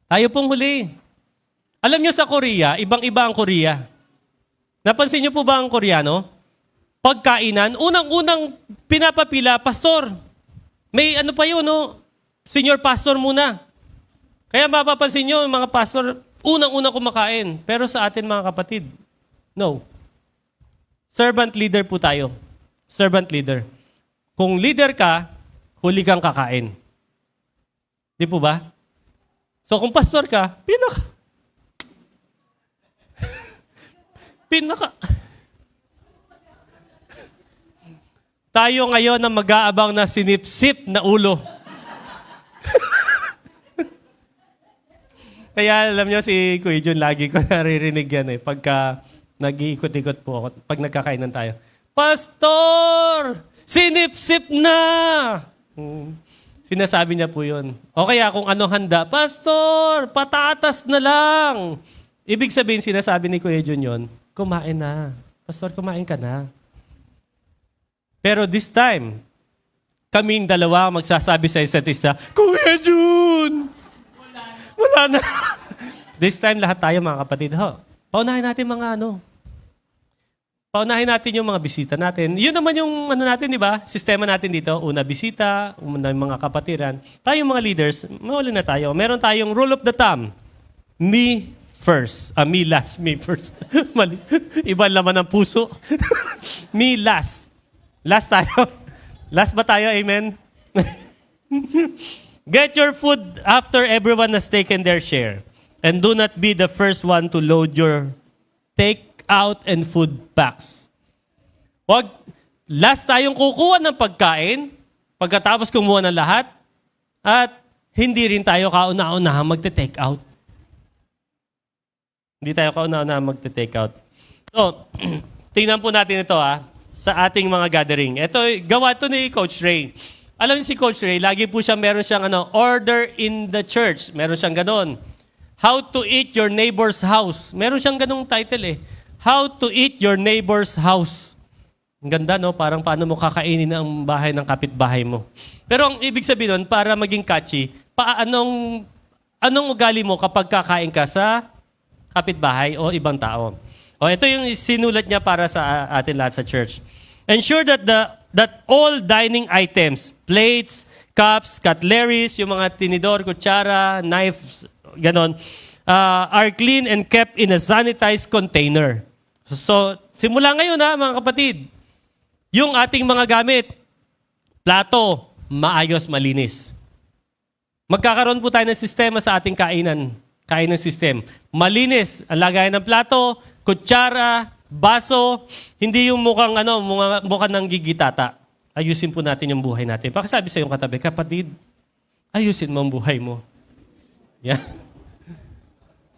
Tayo pong huli. Alam nyo sa Korea, ibang-iba ang Korea. Napansin nyo po ba ang Koreano? Pagkainan, unang-unang pinapapila, pastor. May ano pa yun, no? Senior pastor muna. Kaya mapapansin nyo, mga pastor, unang-unang kumakain. Pero sa atin mga kapatid, no. Servant leader po tayo. Servant leader. Kung leader ka, huli kang kakain. Di po ba? So kung pastor ka, tayo ngayon na mag-aabang na sinipsip na ulo. Kaya alam nyo, si Kuya Jun, lagi ko naririnig yan eh. Pagka nag-iikot-ikot po ako, pag nagkakainan tayo. Pastor! Sinipsip na! Sinasabi niya po yun. O kaya kung ano handa, Pastor! Patatas na lang! Ibig sabihin, sinasabi ni Kuya Jun yun, kumain na. Pastor, kumain ka na. Pero this time, kaming dalawa magsasabi sa isa't isa, Kuya Jun! Wala na. This time, lahat tayo mga kapatid, paunahin natin paunahin natin yung mga bisita natin. Yun naman yung natin, di ba? Sistema natin dito. Una bisita, una yung mga kapatiran. Tayong mga leaders, mawala na tayo. Meron tayong rule of the thumb. Me first. Me last. Me first. Mali. Iba laman ng puso. Me last. Last tayo. Last ba tayo? Amen? Get your food after everyone has taken their share. And do not be the first one to load your take-out and food packs. Wag, last tayong kukuha ng pagkain, pagkatapos kumuha ng lahat, at hindi rin tayo kauna-unahan magte-take out. Hindi tayo kauna-unahan magte-take out. So, tingnan po natin ito sa ating mga gathering. Ito, gawa ito ni Coach Ray. Alam niyo si Coach Ray, lagi po meron siyang order in the church. Meron siyang ganon. How to eat your neighbor's house. Meron siyang ganong title eh. How to eat your neighbor's house. Ang ganda, no? Parang paano mo kakainin ang bahay ng kapitbahay mo. Pero ang ibig sabihin nun, para maging catchy, anong ugali mo kapag kakain ka sa kapitbahay o ibang tao? O, ito yung sinulat niya para sa atin lahat sa church. Ensure that all dining items, plates, cups, cutleries, yung mga tinidor, kutsara, knives, ganon, are clean and kept in a sanitized container. So, simula ngayon mga kapatid, yung ating mga gamit, plato, maayos, malinis. Magkakaroon po tayo ng sistema sa ating kainan system. Malinis, ang lagayan ng plato, kutsara, baso, hindi yung mukhang ng gigitata. Ayusin po natin yung buhay natin. Pakisabi sa iyong katabi, kapatid, ayusin mo ang buhay mo. Yeah.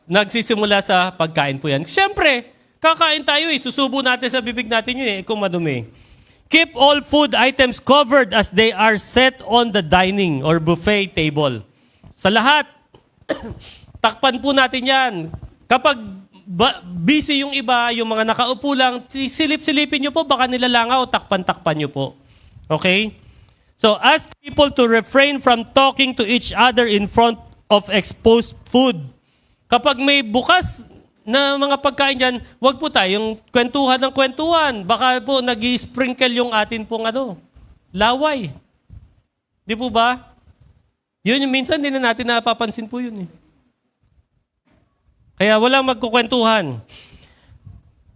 Nagsisimula sa pagkain po yan. Siyempre, kakain tayo susubo natin sa bibig natin yun kung madumi. Keep all food items covered as they are set on the dining or buffet table. Sa lahat, takpan po natin yan. Kapag busy yung iba, yung mga nakaupo lang, silip-silipin nyo po, baka nilalangaw, takpan-takpan nyo po. Okay? So, ask people to refrain from talking to each other in front of exposed food. Kapag may bukas na mga pagkain dyan, wag po tayong kwentuhan ng kwentuhan. Baka po nag-i-sprinkle yung atin pong laway. Di po ba? Yun yung minsan, hindi na natin napapansin po yun Kaya walang magkukwentuhan.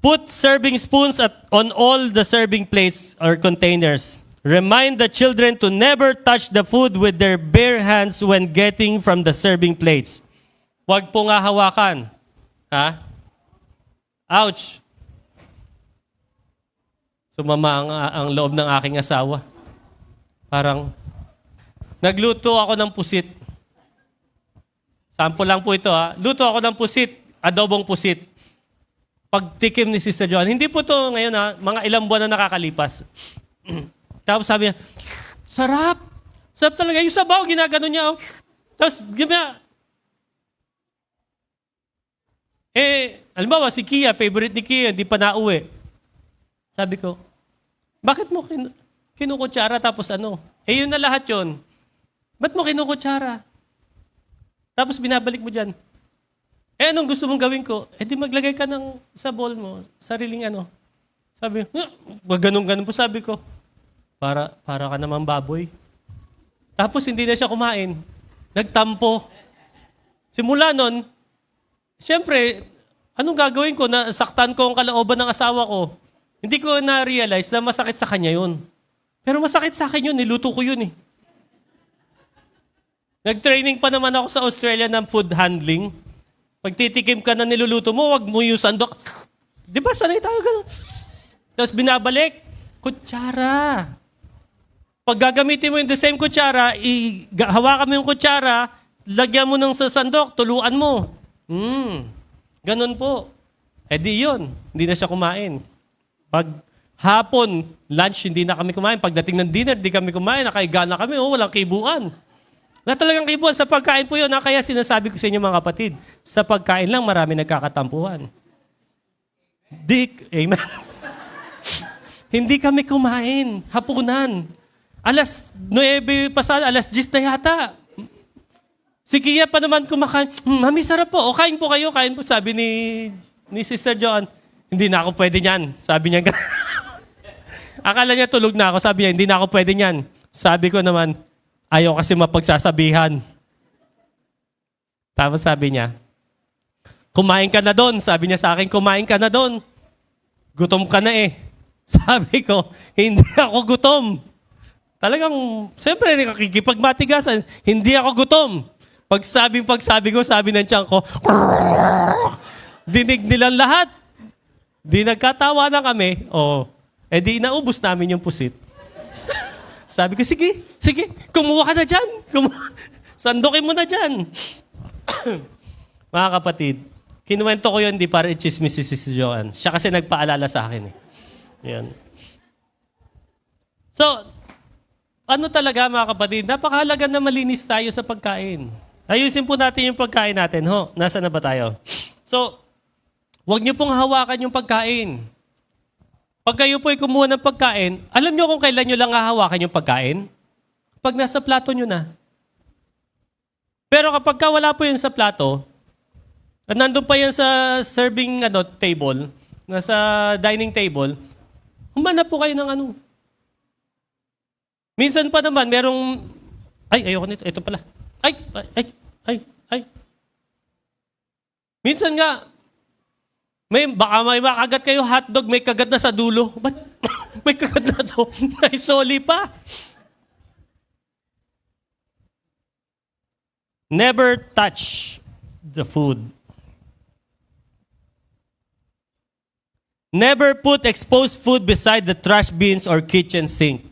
Put serving spoons on all the serving plates or containers. Remind the children to never touch the food with their bare hands when getting from the serving plates. Huwag po nga hawakan. Ouch! Sumama ang loob ng aking asawa. Parang, nagluto ako ng pusit. Sample lang po ito Luto ako ng pusit, adobong pusit. Pagtikim ni Sister Joan, hindi po to ngayon mga ilang buwan na nakakalipas. Tapos sabi niya, sarap! Sarap talaga. Yung sabaw, ginagano niya. Tapos, alimbawa, si Kia, favorite ni Kia, hindi pa nauwi. Sabi ko, bakit mo kinukutsara tapos yun na lahat yun. Ba't mo kinukutsara? Tapos binabalik mo dyan. Anong gusto mong gawin ko? Di maglagay ka sa bowl mo, sariling Sabi, ganun-ganun po sabi ko. Para ka naman baboy. Tapos hindi na siya kumain. Nagtampo. Simula nun, siyempre, anong gagawin ko? Nasaktan ko ang kalooban ng asawa ko. Hindi ko na-realize na masakit sa kanya yun. Pero masakit sa akin yun, niluto ko yun Nag-training pa naman ako sa Australia ng food handling. Pag titikim ka na niluluto mo, wag mo yung sandok. Di ba sanay tayo gano'n? Tapos binabalik, kutsara. Pag gagamitin mo yung the same kutsara, hawakan mo yung kutsara, lagyan mo ng sa sandok, tuluan mo. Ganun po. Eh di yun, hindi na siya kumain. Pag hapon, lunch, hindi na kami kumain. Pagdating ng dinner, di kami kumain. Nakaiga na kami, walang kibuan. Wala talagang kibuan. Sa pagkain po yun. Kaya sinasabi ko sa inyo mga kapatid, sa pagkain lang marami nagkakatampuhan. Amen. Hindi kami kumain. Hapunan. Alas 9 pasado, alas 10 na yata. Si Kia pa naman kumakain. Mami, sarap po. O, kain po kayo. Kain po. Sabi ni Sister John, hindi na ako pwede niyan. Sabi niya, akala niya tulog na ako. Sabi niya, hindi na ako pwede niyan. Sabi ko naman, ayaw kasi mapagsasabihan. Tapos sabi niya, kumain ka na doon. Sabi niya sa akin, kumain ka na doon. Gutom ka na eh. Sabi ko, hindi ako gutom. Talagang, siyempre, nakikipagmatigasan. Hindi ako gutom. Pagsabi ko, sabi ng tiyan ko, dinig nilang lahat. Di nagkatawa na kami. Di naubos namin yung pusit. Sabi ko, sige, kumuha ka na dyan. Sandukin mo na dyan. Mga kapatid, kinuwento ko yun, di para i-chismis si Sis Joanne. Siya kasi nagpaalala sa akin eh. Yan. So, ano talaga mga kapatid, napakahalaga na malinis tayo sa pagkain. Ayusin po natin yung pagkain natin. Nasaan na ba tayo? So, huwag niyo pong hawakan yung pagkain. Pag kayo po ay kumuha ng pagkain, alam niyo kung kailan niyo lang hahawakan yung pagkain? Pag nasa plato niyo na. Pero kapag wala po yun sa plato, at nandun pa yan sa serving table, nasa dining table, humanap po kayo ng Minsan pa naman, merong, ayoko nito, ito pala. Ay. Minsan nga, baka may makagat kayo hotdog, may kagat na sa dulo. Ba't may kagat na to? May soli pa. Never touch the food. Never put exposed food beside the trash bins or kitchen sink.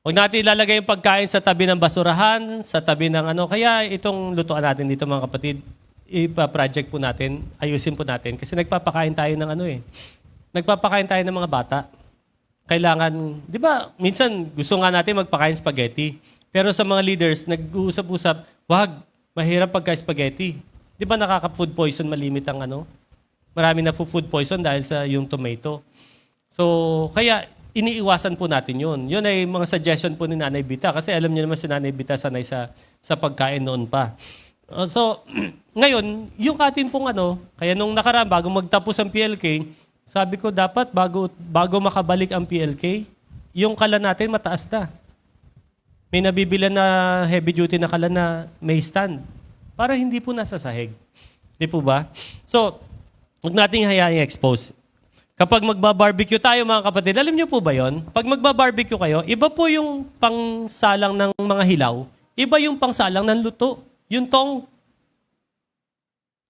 Huwag natin ilalagay yung pagkain sa tabi ng basurahan, sa tabi ng Kaya itong lutuan natin dito mga kapatid, ipa-project po natin, ayusin po natin. Kasi nagpapakain tayo ng nagpapakain tayo ng mga bata. Kailangan, di ba, minsan gusto nga natin magpakain spaghetti. Pero sa mga leaders, nag-uusap-usap, wag, mahirap pagka-spaghetti. Di ba nakaka-food poison, malimit ang Marami na food poison dahil sa yung tomato. So, kaya iniiwasan po natin yun. Yun ay mga suggestion po ni Nanay Bita. Kasi alam niyo naman si Nanay Bita sanay sa pagkain noon pa. So, ngayon, yung atin pong kaya nung nakaraan, bago magtapos ang PLK, sabi ko dapat bago makabalik ang PLK, yung kalan natin mataas na. May nabibilan na heavy duty na kalan na may stand. Para hindi po nasa sahig. Di po ba? So, huwag nating hayaan i-expose. Kapag magba-barbecue tayo mga kapatid, alam niyo po ba yon? Pag magba-barbecue kayo, iba po yung pangsalang ng mga hilaw, iba yung pangsalang ng luto. Yung tong.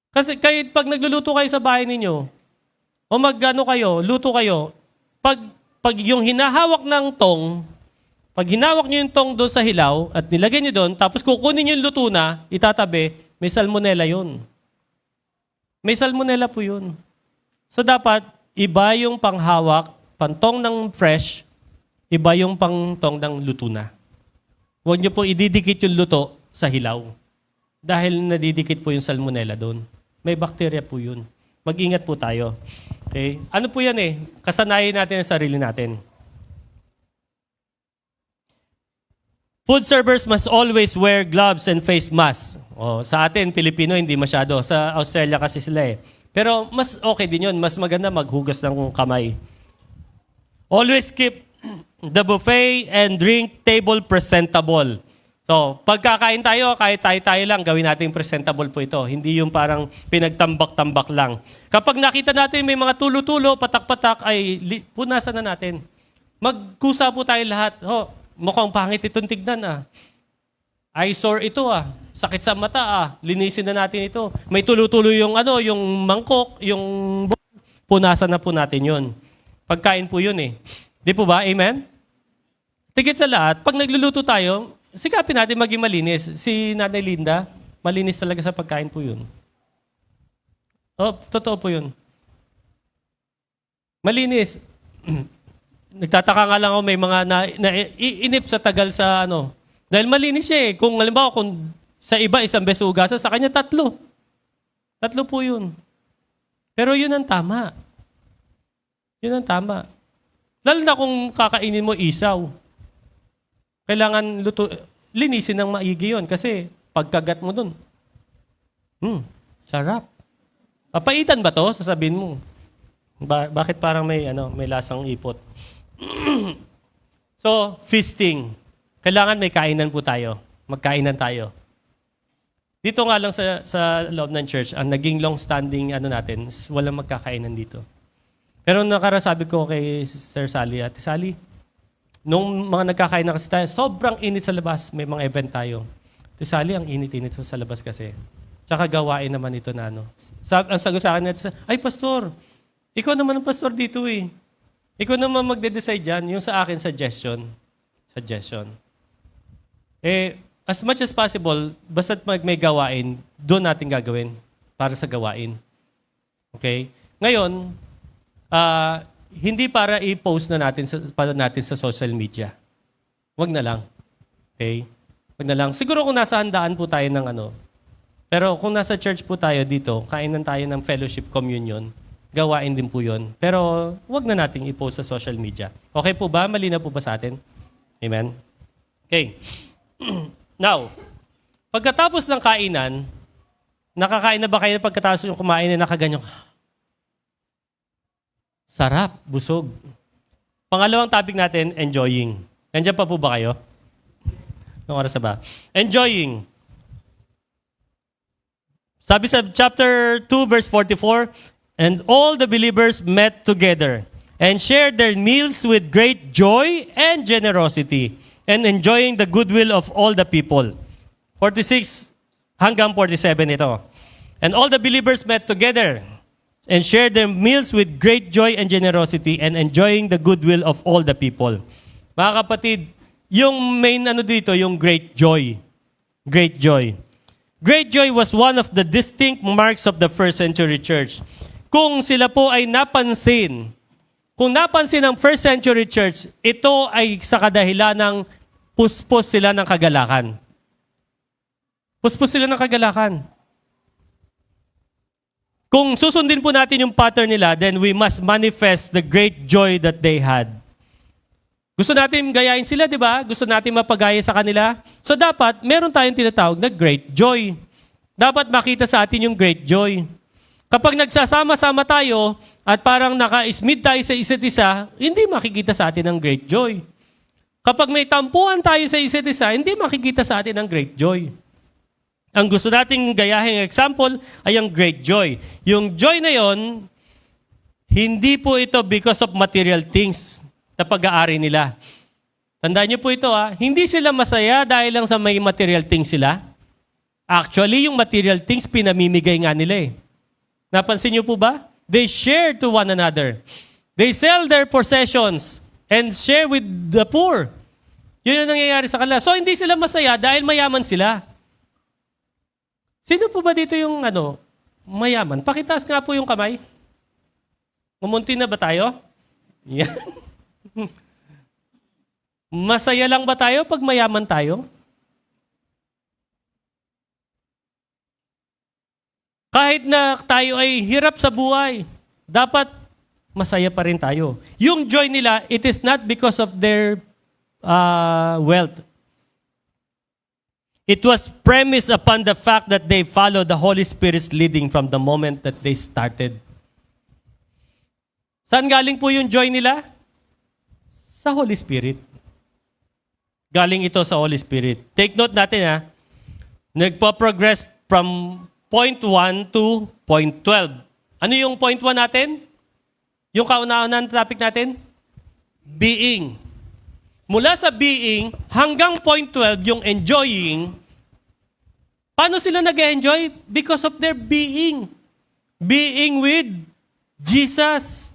Kasi kahit pag nagluluto kayo sa bahay ninyo, o luto kayo, pag yung hinahawak ng tong, pag hinawak niyo yung tong doon sa hilaw at nilagay niyo doon, tapos kukunin niyo yung luto na, itatabi, may salmonella yun. May salmonella po yun. So dapat, iba yung panghawak, pantong ng fresh, iba yung pangtong ng luto na. Huwag niyo po ididikit yung luto sa hilaw. Dahil nadidikit po yung salmonella doon. May bakterya po yun. Mag-ingat po tayo. Okay? Ano po yan kasanayan natin ang sarili natin. Food servers must always wear gloves and face masks. Sa atin, Pilipino, hindi masyado. Sa Australia kasi sila Pero mas okay din yun. Mas maganda maghugas ng kamay. Always keep the buffet and drink table presentable. So, pagkakain tayo, kahit tayo lang, gawin natin presentable po ito. Hindi yung parang pinagtambak-tambak lang. Kapag nakita natin may mga tulo-tulo, patak-patak, ay punasan na natin. Magkusa po tayo lahat. Mukhang pangit itong tignan eyesore ito Sakit sa mata Linisin na natin ito. May tulo-tulo yung yung mangkok, yung punasan na po natin yun. Pagkain po yun Di po ba? Amen? tigit sa lahat, pag nagluluto tayo, sikapin natin maging malinis. Si Nanay Linda, malinis talaga sa pagkain po yun. Oh, totoo po yun. Malinis. Nagtataka nga lang ako may mga inip sa tagal sa ano. Dahil malinis siya eh. Kung halimbawa, kung sa iba isang beses hugasan, sa kanya 3. 3 po yun. Pero yun ang tama. Yun ang tama. Lalo na kung kakainin mo isaw. Kailangan linisin ng maigi yun. Kasi pagkagat mo dun, sarap. Papaitan ba to? Sasabihin mo. Bakit parang may lasang ipot? So, feasting. Kailangan may kainan po tayo. Magkainan tayo. Dito nga lang sa loob ng church, ang naging long-standing natin, walang magkakainan dito. Pero nakarasabi ko kay Sir Sally, Ate Sally, nung mga nagkakain na kasi tayo, sobrang init sa labas. May mga event tayo. Ate Sally, ang init-init sa labas kasi. Tsaka gawain naman ito na ang sagot sa akin, ay pastor, ikaw naman ang pastor dito eh. Ikaw naman magde-decide dyan. Yung sa akin, suggestion. As much as possible, basta't may gawain, doon natin gagawin para sa gawain. Okay? Ngayon, hindi para i-post na natin sa social media. Wag na lang. Okay? Wag na lang. Siguro kung nasa handaan po tayo ng pero kung nasa church po tayo dito, kainan tayo ng fellowship communion, gawain din po yun. Pero wag na nating i-post sa social media. Okay po ba? Malinaw po ba sa atin? Amen? Okay. Now, pagkatapos ng kainan, nakakain na ba kayo pagkatapos yung kumain na nakaganyan? Sarap, busog. Pangalawang topic natin, enjoying. Nandiyan pa po ba kayo? Anong oras na ba? Enjoying. Sabi sa chapter 2, verse 44, and all the believers met together and shared their meals with great joy and generosity, and enjoying the goodwill of all the people. 46 hanggang 47 ito. And all the believers met together and shared their meals with great joy and generosity, and enjoying the goodwill of all the people. Mga kapatid, yung main dito, yung great joy. Great joy. Great joy was one of the distinct marks of the first century church. Kung sila po ay napansin, kung napansin ng first century church, ito ay sa kadahilan ng puspos sila ng kagalakan. Puspos sila ng kagalakan. Kung susundin po natin yung pattern nila, then we must manifest the great joy that they had. Gusto natin gayahin sila, di ba? Gusto natin mapagaya sa kanila. So dapat, meron tayong tinatawag na great joy. Dapat makita sa atin yung great joy. Kapag nagsasama-sama tayo at parang naka-ismid tayo sa isa't isa, hindi makikita sa atin ang great joy. Kapag may tampuhan tayo sa isa't isa, hindi makikita sa atin ang great joy. Ang gusto nating gayahin example ay ang great joy. Yung joy na yon, hindi po ito because of material things na pag-aari nila. Tandaan niyo po ito hindi sila masaya dahil lang sa may material things sila. Actually, yung material things pinamimigay nga nila eh. Napansin niyo po ba? They share to one another. They sell their possessions and share with the poor. Yun yung nangyayari sa kanila. So, hindi sila masaya dahil mayaman sila. Sino po ba dito yung mayaman? Pakitaas nga po yung kamay. Mumunti na ba tayo? Yan. Masaya lang ba tayo pag mayaman tayo? Kahit na tayo ay hirap sa buhay, dapat masaya pa rin tayo. Yung joy nila, it is not because of their wealth. It was premised upon the fact that they followed the Holy Spirit's leading from the moment that they started. Saan galing po yung joy nila? Sa Holy Spirit. Galing ito sa Holy Spirit. Take note natin nagpo-progress from point 1 to point 12. Ano yung point 1 natin? Yung kauna-unang topic natin? Being. Mula sa being hanggang point 12, yung enjoying. Paano sila nag-enjoy? Because of their being. Being with Jesus.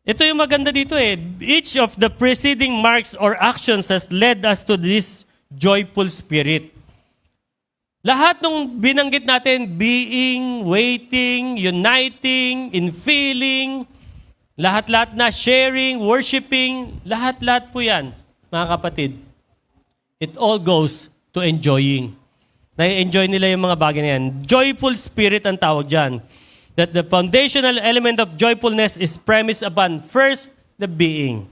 Ito yung maganda dito eh. Each of the preceding marks or actions has led us to this joyful spirit. Lahat nung binanggit natin, being, waiting, uniting, in feeling, lahat-lahat na sharing, worshiping, lahat-lahat po yan, mga kapatid. It all goes to enjoying. Na-enjoy nila yung mga bagay na yan. Joyful spirit ang tawag dyan. That the foundational element of joyfulness is premised upon first, the being.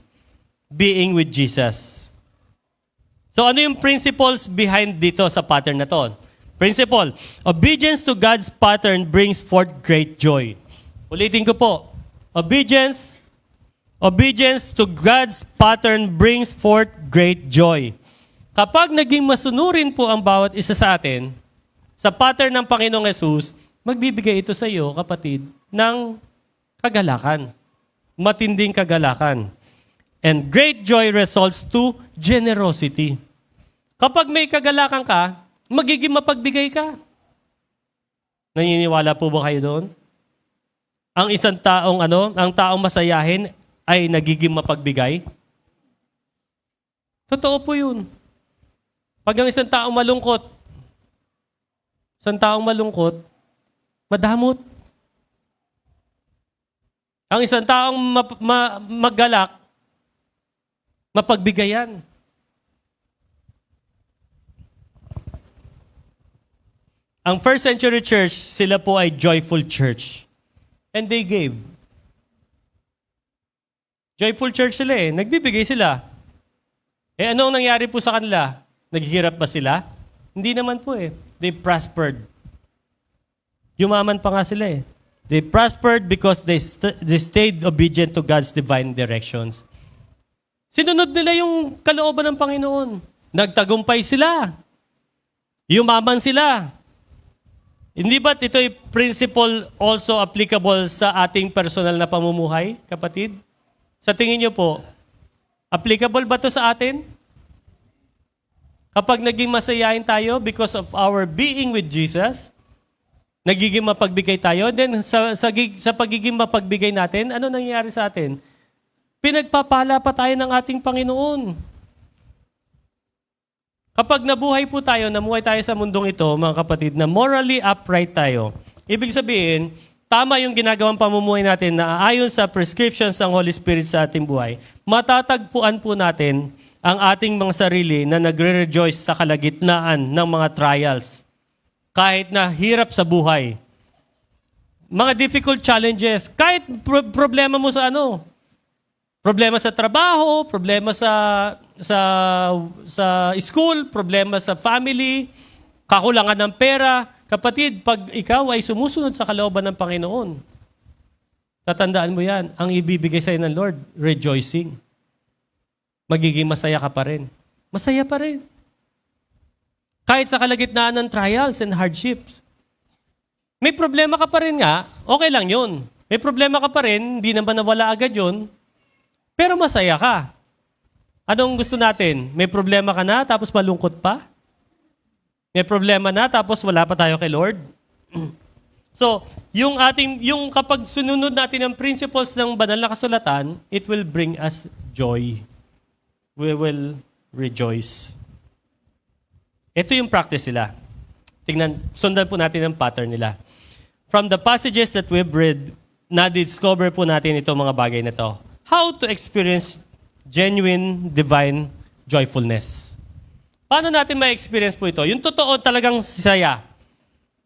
Being with Jesus. So ano yung principles behind dito sa pattern na to? Principle, obedience to God's pattern brings forth great joy. Ulitin ko po. Obedience to God's pattern brings forth great joy. Kapag naging masunurin po ang bawat isa sa atin, sa pattern ng Panginoong Yesus, magbibigay ito sa iyo, kapatid, ng kagalakan. Matinding kagalakan. And great joy results to generosity. Kapag may kagalakan ka, magiging mapagbigay ka. Naniniwala po ba kayo doon? Ang isang taong ang taong masayahin ay nagiging mapagbigay? Totoo po 'yun. Pag ang isang taong malungkot, madamot. Ang isang taong maggalak, mapagbigayan. Ang first century church, sila po ay joyful church. And they gave. Joyful church sila eh. Nagbibigay sila. Eh ano ang nangyari po sa kanila? Naghihirap ba sila? Hindi naman po eh. They prospered. Yumaman pa nga sila eh. They prospered because they stayed obedient to God's divine directions. Sinunod nila yung kalooban ng Panginoon. Nagtagumpay sila. Yumaman sila. Hindi ba't ito ay principle also applicable sa ating personal na pamumuhay, kapatid? Sa tingin niyo po, applicable ba ito sa atin? Kapag naging masayahin tayo because of our being with Jesus, nagiging mapagbigay tayo, then sa pagiging mapagbigay natin, ano nangyayari sa atin? Pinagpapala pa tayo ng ating Panginoon. Kapag namuhay tayo sa mundong ito, mga kapatid, na morally upright tayo, ibig sabihin, tama yung ginagawang pamumuhay natin na ayon sa prescriptions ng Holy Spirit sa ating buhay, matatagpuan po natin ang ating mga sarili na nagre-rejoice sa kalagitnaan ng mga trials. Kahit na hirap sa buhay. Mga difficult challenges, kahit problema mo sa problema sa trabaho, problema sa school, problema sa family, kakulangan ng pera. Kapatid, pag ikaw ay sumusunod sa kalooban ng Panginoon, tatandaan mo yan, ang ibibigay sa'yo ng Lord, rejoicing. Magiging masaya ka pa rin. Masaya pa rin. Kahit sa kalagitnaan ng trials and hardships. May problema ka pa rin nga, okay lang yun. May problema ka pa rin, hindi naman nawala agad yun, pero masaya ka. Anong gusto natin? May problema ka na, tapos malungkot pa? May problema na, tapos wala pa tayo kay Lord? So, yung kapag sununod natin ang principles ng banal na kasulatan, it will bring us joy. We will rejoice. Ito yung practice nila. Sundan po natin ang pattern nila. From the passages that we've read, na-discover po natin itong mga bagay na to. How to experience genuine divine joyfulness. Paano natin ma-experience po ito? Yung totoo talagang saya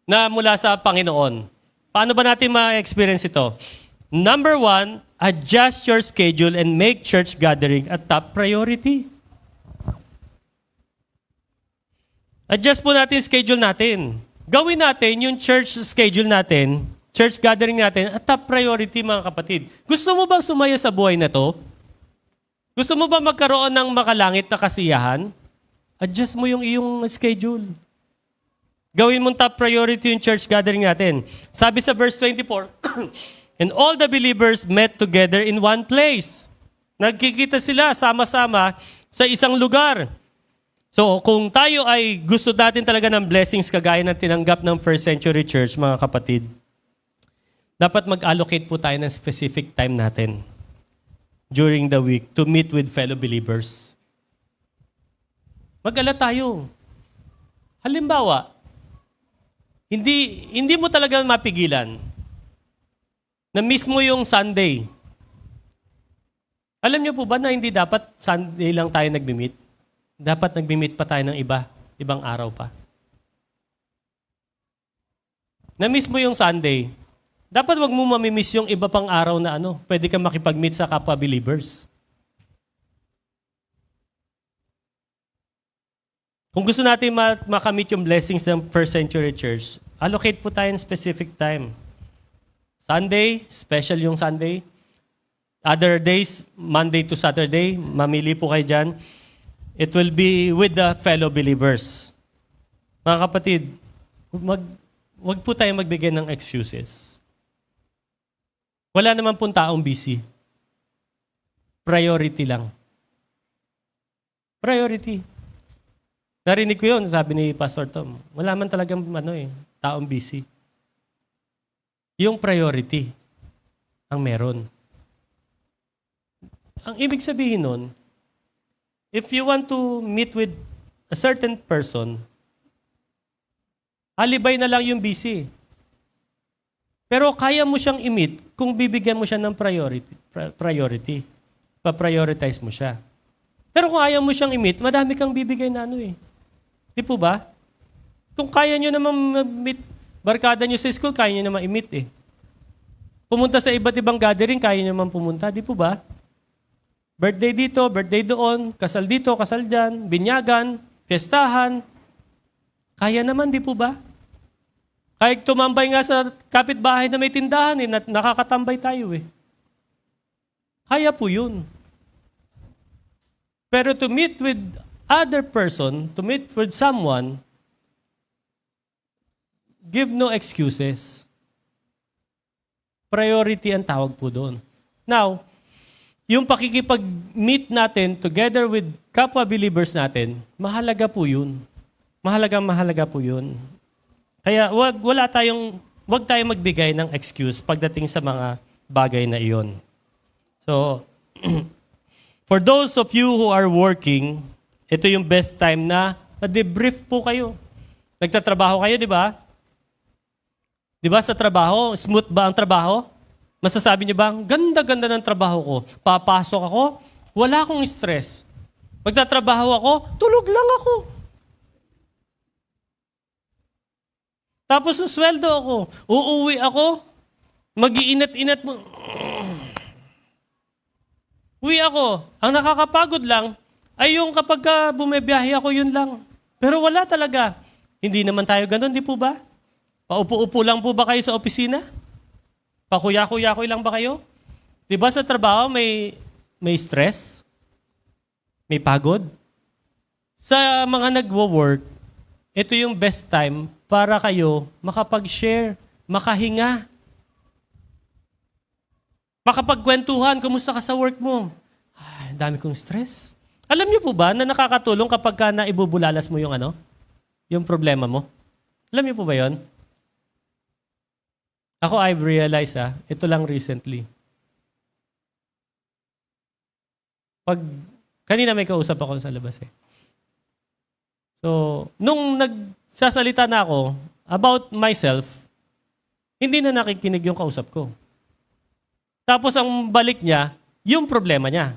na mula sa Panginoon. Paano ba natin ma-experience ito? Number 1, adjust your schedule and make church gathering a top priority. Adjust po natin schedule natin. Gawin natin yung church schedule natin, church gathering natin, a top priority, mga kapatid. Gusto mo bang sumaya sa buhay na to? Gusto mo ba magkaroon ng makalangit na kasiyahan? Adjust mo yung iyong schedule. Gawin mong top priority yung church gathering natin. Sabi sa verse 24, and all the believers met together in one place. Nagkikita sila sama-sama sa isang lugar. So, kung tayo ay gusto natin talaga ng blessings kagaya ng tinanggap ng first century church, mga kapatid, dapat mag-allocate po tayo ng specific time natin. during the week to meet with fellow believers. Mag-alala tayo. Halimbawa, hindi mo talaga mapigilan na mismo yung Sunday. Alam niyo po ba na hindi dapat Sunday lang tayo nagmi-meet? Dapat nagmi-meet pa tayo ng ibang araw pa. Na mismo yung Sunday, dapat wag mo mamimiss yung iba pang araw na pwede kang makipag-meet sa kapwa believers. Kung gusto natin makamit yung blessings ng First Century Church, allocate po tayo ng specific time. Sunday, special yung Sunday. Other days, Monday to Saturday, mamili po kayo dyan. It will be with the fellow believers. Mga kapatid, wag po tayo magbigay ng excuses. Wala naman pong taong busy. Priority lang. Priority. Narinig ko yun, sabi ni Pastor Tom. Wala man talagang taong busy. Yung priority ang meron. Ang ibig sabihin nun, if you want to meet with a certain person, alibay na lang yung busy. Pero kaya mo siyang i-meet kung bibigyan mo siya ng priority. Pa-prioritize mo siya. Pero kung ayaw mo siyang i-meet, madami kang bibigay na Di po ba? Kung kaya nyo naman meet, barkada nyo sa school, kaya nyo naman i-meet Pumunta sa iba't ibang gathering, kaya nyo naman pumunta. Di po ba? Birthday dito, birthday doon, kasal dito, kasal dyan, binyagan, piyestahan. Kaya naman, di po ba? Kahit tumambay nga sa kapitbahay na may tindahan, nakakatambay tayo Kaya po yun. Pero to meet with other person, to meet with someone, give no excuses. Priority ang tawag po doon. Now, yung pakikipag-meet natin together with kapwa believers natin, mahalaga po yun. Mahalaga po yun. Kaya wag tayong magbigay ng excuse pagdating sa mga bagay na iyon. So, for those of you who are working, ito yung best time na ma-debrief po kayo. Nagtatrabaho kayo, di ba? Di ba sa trabaho, smooth ba ang trabaho? Masasabi niyo ba, ganda-ganda ng trabaho ko. Papasok ako, wala akong stress. Magtatrabaho ako, tulog lang ako. Tapos sa sweldo ako, uuwi ako, mag-iinat-inat mo. Uwi ako, ang nakakapagod lang, ay yung kapag bumibiyahe ako, yun lang. Pero wala talaga. Hindi naman tayo ganun, di po ba? Paupo-upo lang po ba kayo sa opisina? Pakuya-kuya-kuy lang ba kayo? Di ba sa trabaho may stress? May pagod? Sa mga nagwo-work, ito yung best time para kayo makapag-share, makahinga. Makapagkwentuhan, kumusta ka sa work mo? Ay, dami kong stress. Alam niyo po ba na nakakatulong kapag naibubulalas mo yung problema mo? Alam niyo po ba yon? Ako, I've realized, ito lang recently. Kanina may kausap ako sa labas So, nung nagsasalita na ako about myself, hindi na nakikinig yung kausap ko. Tapos ang balik niya, yung problema niya.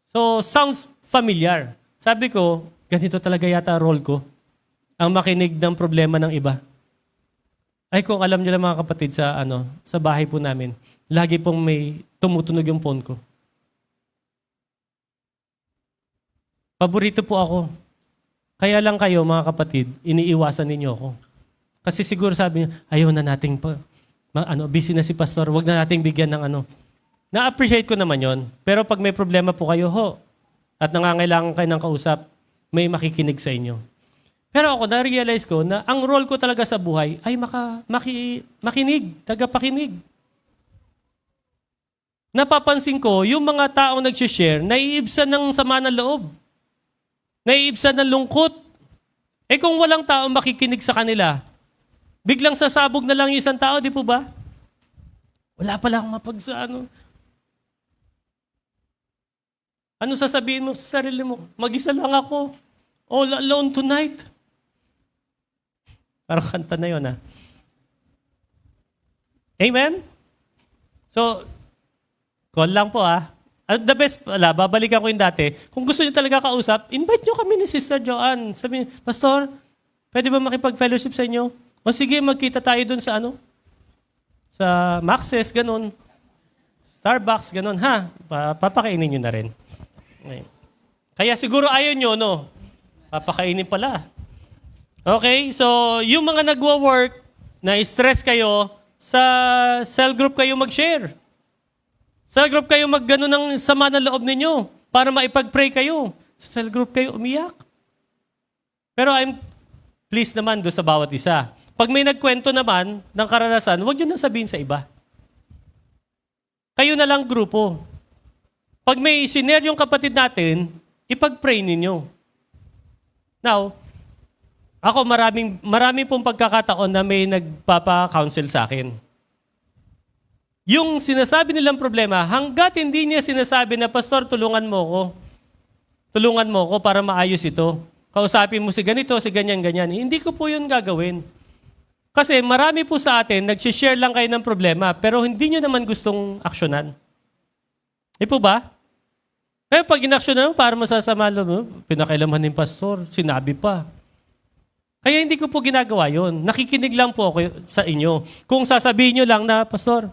So, sounds familiar. Sabi ko, ganito talaga yata role ko. Ang makinig ng problema ng iba. Ay, kung alam niyo lang mga kapatid sa bahay po namin, lagi pong may tumutunog yung phone ko. Paborito po ako. Kaya lang kayo, mga kapatid, iniiwasan ninyo ako. Kasi siguro sabi niyo, ayaw na nating busy na si pastor, wag na nating bigyan ng Na-appreciate ko naman yon. Pero pag may problema po kayo, at nangangailangan kayo ng kausap, may makikinig sa inyo. Pero ako, na-realize ko na ang role ko talaga sa buhay ay makinig, tagapakinig. Napapansin ko, yung mga taong nag-share, naiibsan ng sama ng loob. Naiibsan ng lungkot. Kung walang taong makikinig sa kanila, biglang sasabog na lang yung isang tao, di po ba? Wala pala akong Ano sasabihin mo sa sarili mo? Mag-isa lang ako. All alone tonight. Parang kanta na yun, ha? Amen? So, call lang po, ha? At the best pala, babalikan ko yung dati. Kung gusto niyo talaga kausap, invite niyo kami ni Sister Joanne. Sabi niyo, Pastor, pwede ba makipag-fellowship sa inyo? O sige, magkita tayo dun sa sa Max's, ganun. Starbucks, ganun, ha? Papakainin nyo na rin. Okay. Kaya siguro ayaw nyo, no? Papakainin pala. Okay, so yung mga nagwo-work, na stress kayo, sa cell group kayo mag-share. Cell group kayo mag-gano ng sama ng loob ninyo para maipag-pray kayo. Sa cell group kayo umiyak. Pero I'm pleased naman doon sa bawat isa. Pag may nagkwento naman ng karanasan, huwag nyo na sabihin sa iba. Kayo na lang grupo. Pag may siner yung kapatid natin, ipag-pray ninyo. Now, ako maraming pong pagkakataon na may nagpapa-counsel sa akin. Yung sinasabi nilang problema, hanggat hindi niya sinasabi na, Pastor, tulungan mo ko. Tulungan mo ko para maayos ito. Kausapin mo si ganito, si ganyan. Hindi ko po yun gagawin. Kasi marami po sa atin, nag-share lang kayo ng problema, pero hindi nyo naman gustong aksyonan. Di po ba? Pero pag inaksyonan mo, para masasama mo, pinakailaman ng pastor, sinabi pa. Kaya hindi ko po ginagawa yun. Nakikinig lang po ako sa inyo. Kung sasabihin nyo lang na, Pastor,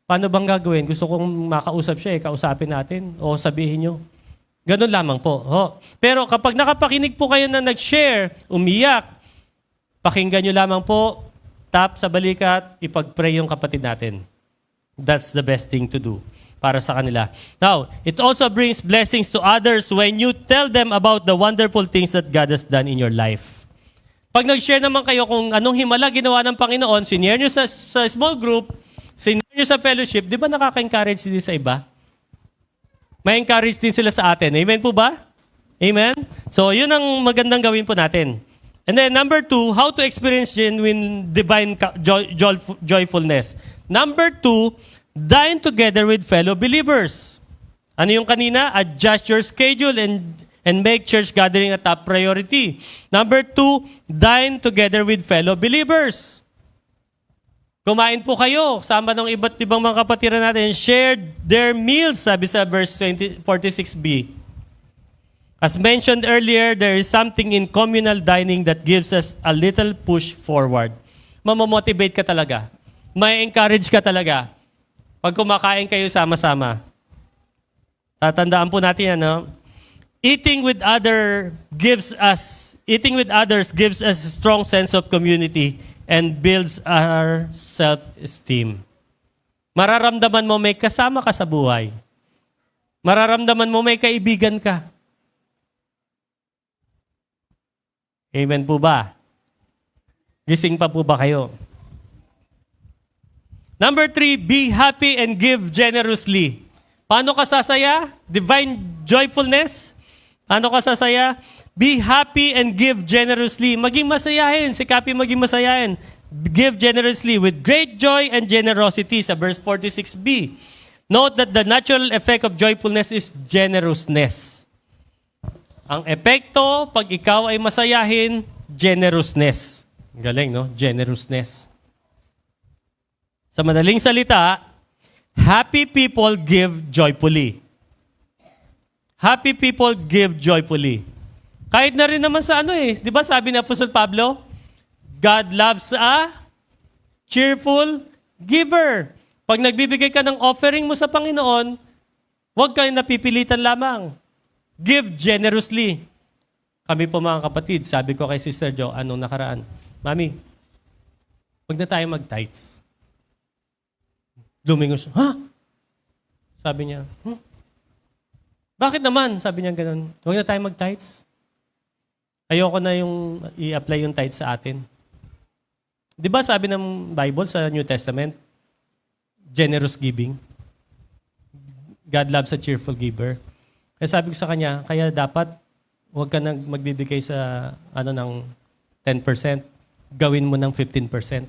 paano bang gagawin? Gusto kong makausap siya, kausapin natin. O sabihin nyo. Ganun lamang po. Pero kapag nakapakinig po kayo na nag-share, umiyak, pakinggan nyo lamang po, tap sa balikat, ipag-pray yung kapatid natin. That's the best thing to do para sa kanila. Now, it also brings blessings to others when you tell them about the wonderful things that God has done in your life. Pag nag-share naman kayo kung anong himala ginawa ng Panginoon, sinare nyo sa small group, sinare nyo sa fellowship, di ba nakaka-encourage din sa iba? May encourage din sila sa atin. Amen po ba? Amen? So, yun ang magandang gawin po natin. And then, number 2, how to experience genuine divine joyfulness. Number 2, dine together with fellow believers. Ano yung kanina? Adjust your schedule and make church gathering a top priority. Number 2, dine together with fellow believers. Kumain po kayo, sama ng iba't ibang mga kapatiran natin, shared their meals, sabi sa verse 46b. As mentioned earlier, there is something in communal dining that gives us a little push forward. Mamomotivate ka talaga. May encourage ka talaga. Pag kumakain kayo sama-sama. Tatandaan po natin yan, Eating with others gives us a strong sense of community and builds our self-esteem. Mararamdaman mo may kasama ka sa buhay. Mararamdaman mo may kaibigan ka. Amen po ba? Gising pa po ba kayo? Number 3, be happy and give generously. Paano ka sasaya? Divine joyfulness. Paano ka sasaya? Be happy and give generously. Maging masayahin. Sikapin maging masayahin. Give generously with great joy and generosity sa verse 46b. Note that the natural effect of joyfulness is generousness. Ang epekto, pag ikaw ay masayahin, generousness. Galing, no? Generousness. Sa madaling salita, happy people give joyfully. Happy people give joyfully. Kahit na rin naman sa di ba sabi ni Apostol Pablo, God loves a cheerful giver. Pag nagbibigay ka ng offering mo sa Panginoon, huwag kayong napipilitan lamang. Give generously. Kami po mga kapatid, sabi ko kay Sister Jo, anong nakaraan? Mami, huwag na tayo mag-tithes. Lumingos, Sabi niya, Bakit naman? Sabi niya ganun. Huwag na tayo mag-tithes. Ayoko na yung i-apply yung tithes sa atin. Di ba sabi ng Bible sa New Testament, generous giving. God loves a cheerful giver. Kaya sabi ko sa kanya, kaya dapat huwag ka nang magbibigay sa ng 10%. Gawin mo ng 15%.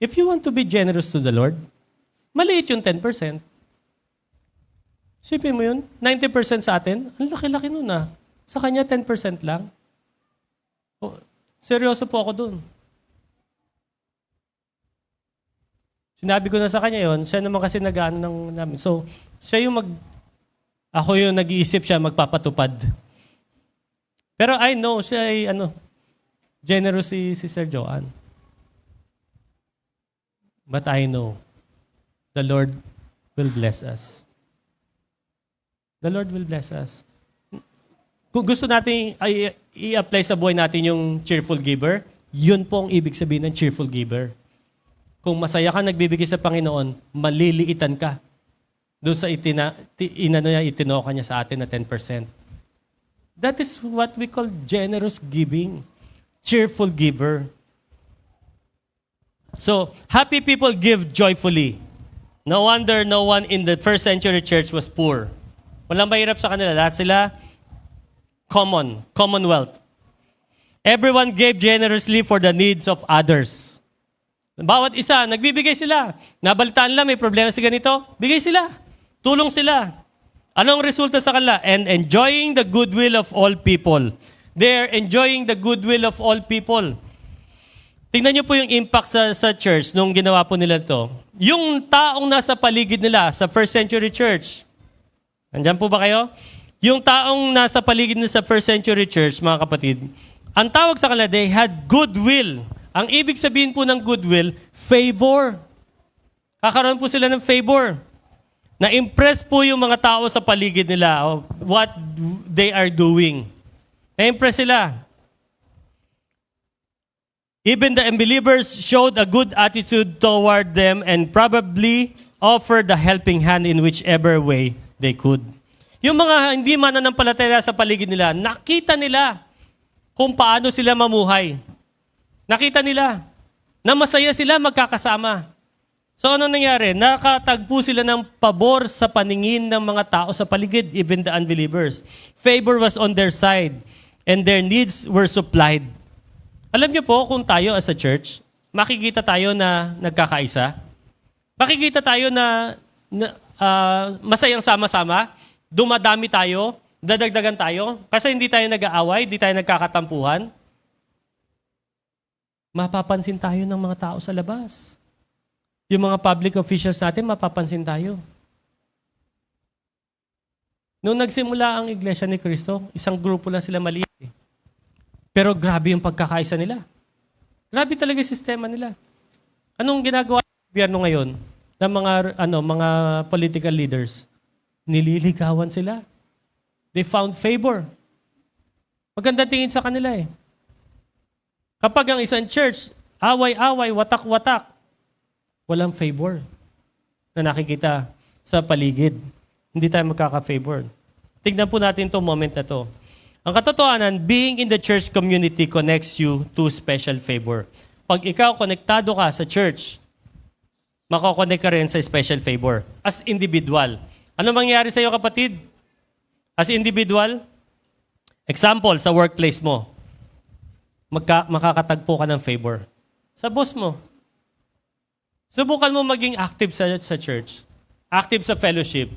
If you want to be generous to the Lord, maliit yung 10%. Sipin mo yun, 90% sa atin, ang laki-laki nun ah. Sa kanya, 10% lang. Oh, seryoso po ako dun. Sinabi ko na sa kanya yon, siya naman kasi nag-ano namin. So, siya yung ako yung nag-iisip siya magpapatupad. Pero I know, siya ay generous si Sister Joanne. But I know, the Lord will bless us. The Lord will bless us. Kung gusto natin i-apply sa buhay natin yung cheerful giver, yun po ang ibig sabihin ng cheerful giver. Kung masaya ka nagbibigay sa Panginoon, maliliitan ka doon sa itinoka niya sa atin na 10%. That is what we call generous giving. Cheerful giver. So, happy people give joyfully. No wonder no one in the first century church was poor. Walang mahirap sa kanila. Lahat sila commonwealth. Everyone gave generously for the needs of others. Bawat isa, nagbibigay sila. Nabalitaan lang, may problema si ganito, bigay sila. Tulong sila. Anong resulta sa kanila? And enjoying the goodwill of all people. They're enjoying the goodwill of all people. Tingnan niyo po yung impact sa church nung ginawa po nila to. Yung taong nasa paligid nila sa first century church, nandiyan po ba kayo? Yung taong nasa paligid nila sa first century church, mga kapatid, ang tawag sa kanila, they had goodwill. Ang ibig sabihin po ng goodwill, favor. Kakaroon po sila ng favor. Na-impress po yung mga tao sa paligid nila of what they are doing. Na-impress sila. Even the unbelievers showed a good attitude toward them and probably offered a helping hand in whichever way they could. Yung mga hindi mananampalataya sa paligid nila, nakita nila kung paano sila mamuhay. Nakita nila na masaya sila magkakasama. So ano nangyari? Nakatagpo sila ng pabor sa paningin ng mga tao sa paligid, even the unbelievers. Favor was on their side and their needs were supplied. Alam niyo po, kung tayo as a church, makikita tayo na nagkakaisa. Makikita tayo na masayang sama-sama, dumadami tayo, dadagdagan tayo, kasi hindi tayo nag-aaway, hindi tayo nagkakatampuhan. Mapapansin tayo ng mga tao sa labas. Yung mga public officials natin, mapapansin tayo. Nung nagsimula ang Iglesia ni Cristo, isang grupo lang sila maliit. Pero grabe yung pagkakaisa nila. Grabe talaga yung sistema nila. Anong ginagawa ng gobyerno ngayon ng mga political leaders? Nililigawan sila. They found favor. Maganda tingin sa kanila eh. Kapag ang isang church, away-away, watak-watak, walang favor na nakikita sa paligid. Hindi tayo magkaka-favor. Tignan po natin itong moment na to. Ang katotohanan, being in the church community connects you to special favor. Pag ikaw konektado ka sa church, makakonect ka rin sa special favor. As individual. Ano mangyayari sa iyo, kapatid? As individual? Example, sa workplace mo. Makakatagpo ka ng favor. Sa boss mo. Subukan mo maging active sa church. Active sa fellowship.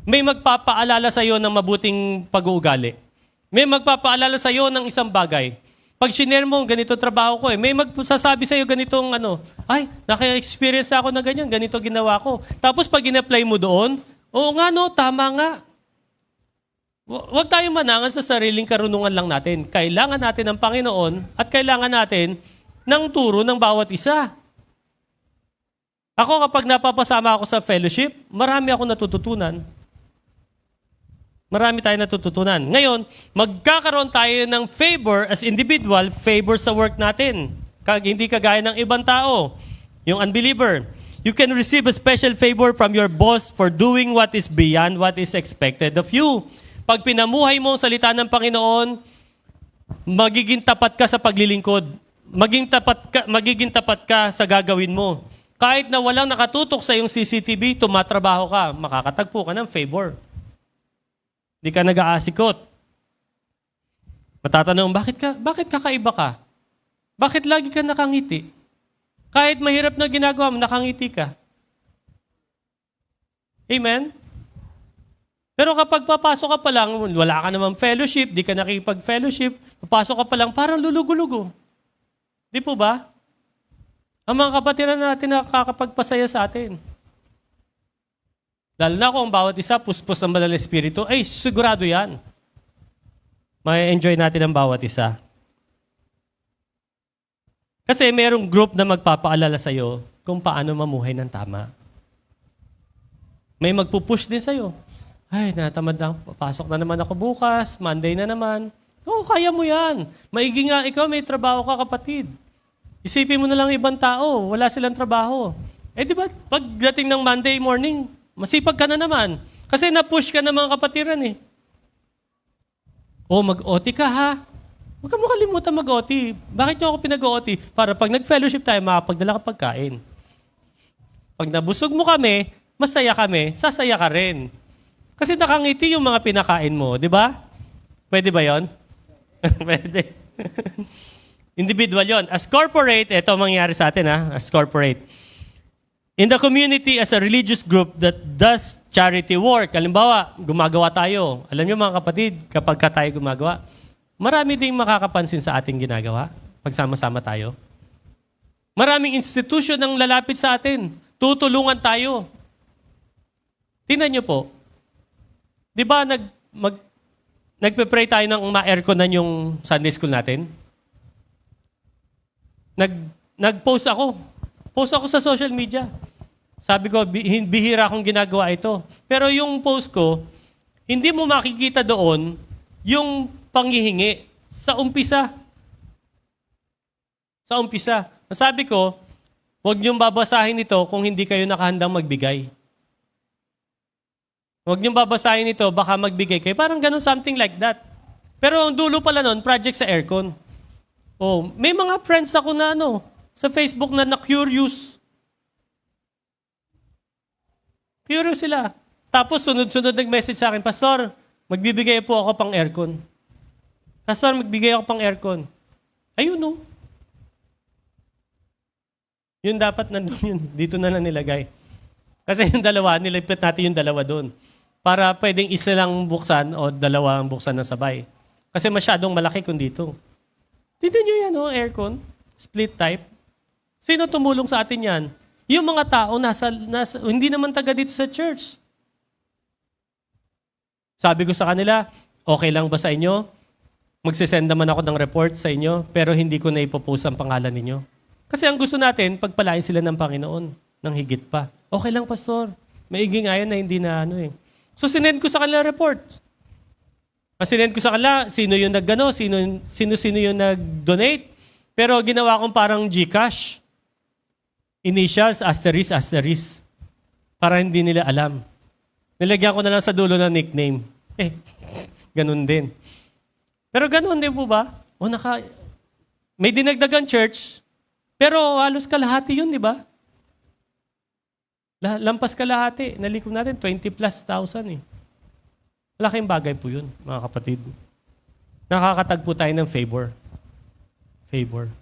May magpapaalala sa iyo ng mabuting pag-uugali. May magpapaalala sa iyo ng isang bagay. Pag sinare mo, ganito trabaho ko eh. May magsasabi sa iyo ganitong ay, naka-experience ako na ganyan, ganito ginawa ko. Tapos pag in-apply mo doon, oo nga no, tama nga. Huwag tayong manangan sa sariling karunungan lang natin. Kailangan natin ng Panginoon at kailangan natin ng turo ng bawat isa. Ako kapag napapasama ako sa fellowship, marami ako natututunan. Marami tayong natututunan. Ngayon, magkakaroon tayo ng favor as individual, favor sa work natin. Hindi kagaya ng ibang tao. Yung unbeliever. You can receive a special favor from your boss for doing what is beyond what is expected of you. Pag pinamuhay mo ang salita ng Panginoon, magiging tapat ka sa paglilingkod. Magiging tapat ka sa gagawin mo. Kahit na walang nakatutok sa iyong CCTV, tumatrabaho ka, makakatagpo ka ng favor. Hindi ka nag-aasikot. Matatanong, bakit kakaiba ka? Bakit lagi ka nakangiti? Kahit mahirap na ginagawa mo, nakangiti ka. Amen? Pero kapag papasok ka pa lang, wala ka namang fellowship, di ka nakikipag-fellowship, papasok ka pa lang, parang lulugo-lugo. Di po ba? Ang mga kapatiran natin nakakapagpasaya sa atin. Lalo na kung bawat isa puspos ng Banal na Espiritu, ay sigurado yan. May enjoy natin ang bawat isa. Kasi mayroong group na magpapaalala sa'yo kung paano mamuhay ng tama. May magpupush din sa'yo. Ay, natamad na. Papasok na naman ako bukas. Monday na naman. Oo, kaya mo yan. Maigi nga ikaw, may trabaho ka, kapatid. Isipin mo na lang ibang tao. Wala silang trabaho. Eh, di ba, pagdating ng Monday morning, masipag ka na naman. Kasi na-push ka ng mga kapatiran eh. O, mag-OT ka ha. Huwag ka mo kalimutan mag-OT. Bakit nyo ako pinag-OT? Para pag nag-fellowship tayo, makapagdala ka pagkain. Pag nabusog mo kami, masaya kami, sasaya ka rin. Kasi nakangiti yung mga pinakain mo, di ba? Pwede ba yon? Pwede. Individual yon. As corporate, ito ang mangyayari sa atin ha, as corporate. In the community, as a religious group that does charity work, halimbawa, gumagawa tayo. Alam niyo mga kapatid, kapag tayo gumagawa, marami ding makakapansin sa ating ginagawa. Pagsama-sama tayo. Maraming institution ang lalapit sa atin. Tutulungan tayo. Tingnan niyo po. Di ba nagpe-pray tayo ng ma-airconan yung Sunday school natin? Nag-post ako. Post ako sa social media. Sabi ko, bihira akong ginagawa ito. Pero yung post ko, hindi mo makikita doon yung panghihingi sa umpisa. Sa umpisa. Sabi ko, huwag niyong babasahin ito kung hindi kayo nakahandang magbigay. Huwag niyong babasahin ito, baka magbigay kayo. Parang ganun, something like that. Pero ang dulo pala nun, project sa aircon. Oh, may mga friends ako na sa Facebook na na-curious. Curious sila. Tapos sunod-sunod nag-message sa akin, Pastor, magbibigay po ako pang aircon. Pastor, magbigay ako pang aircon. Ayun Yun dapat nandun yun. Dito na lang nilagay. Kasi yung dalawa, nilipit natin yung dalawa doon. Para pwedeng isa lang buksan o dalawa ang buksan na sabay. Kasi masyadong malaki kung dito. Tignan nyo yan, aircon. Split type. Sino tumulong sa atin yan? Yung mga tao hindi naman taga dito sa church. Sabi ko sa kanila, okay lang ba sa inyo? Magsisend naman ako ng report sa inyo, pero hindi ko na ipopost ang pangalan ninyo. Kasi ang gusto natin, pagpalain sila ng Panginoon, ng higit pa. Okay lang, Pastor. Maigi nga yun na hindi na So, sinend ko sa kanila report. Sinend ko sa kanila, sino yung naggano, sino yung nag-donate. Pero ginawa kong parang GCash. Initials, asterisk. Para hindi nila alam. Nilagyan ko na lang sa dulo ng nickname. Ganun din. Pero ganun din po ba? May dinagdagan church, pero halos kalahati yun, di ba? Lampas kalahati. Nalikom natin, 20,000+ eh. Malaking bagay po yun, mga kapatid. Nakakatagpo tayo ng favor. Favor.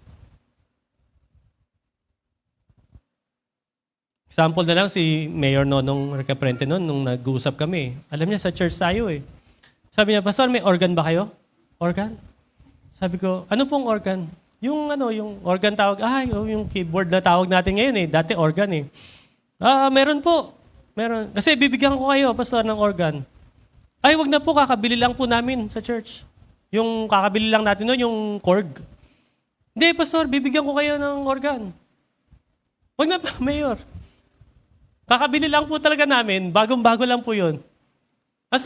Example na lang si Mayor nung Recaprente nung nag-uusap kami. Alam niya, sa church tayo eh. Sabi niya, Pastor, may organ ba kayo? Organ? Sabi ko, ano pong organ? Yung organ tawag, yung keyboard na tawag natin ngayon eh. Dati organ eh. Meron po. Meron. Kasi bibigyan ko kayo, Pastor, ng organ. Ay, wag na po, kakabili lang po namin sa church. Yung kakabili lang natin yung Korg. Hindi, Pastor, bibigyan ko kayo ng organ. Wag na po, Mayor. Kakabili lang po talaga namin, bagong-bago lang po yun. Ang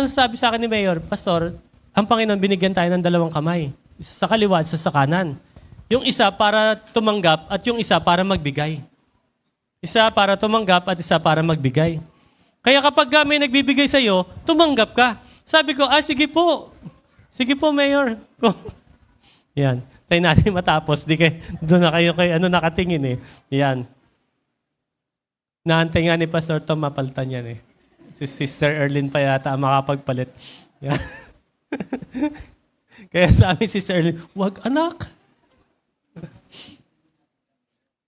sabi sa akin ni Mayor, Pastor, ang Panginoon binigyan tayo ng 2 kamay. Isa sa kaliwa at isa sa kanan. Yung isa para tumanggap at yung isa para magbigay. Isa para tumanggap at isa para magbigay. Kaya kapag may nagbibigay sa'yo, tumanggap ka. Sabi ko, sige po. Sige po, Mayor. Yan. Tayo natin matapos. Doon na kayo nakatingin eh. Yan. Naantay nga ni Pastor Tom, mapalitan yan eh. Si Sister Erlyn pa yata ang makapagpalit. Yan. Kaya sa amin, Sister Erlyn, wag anak.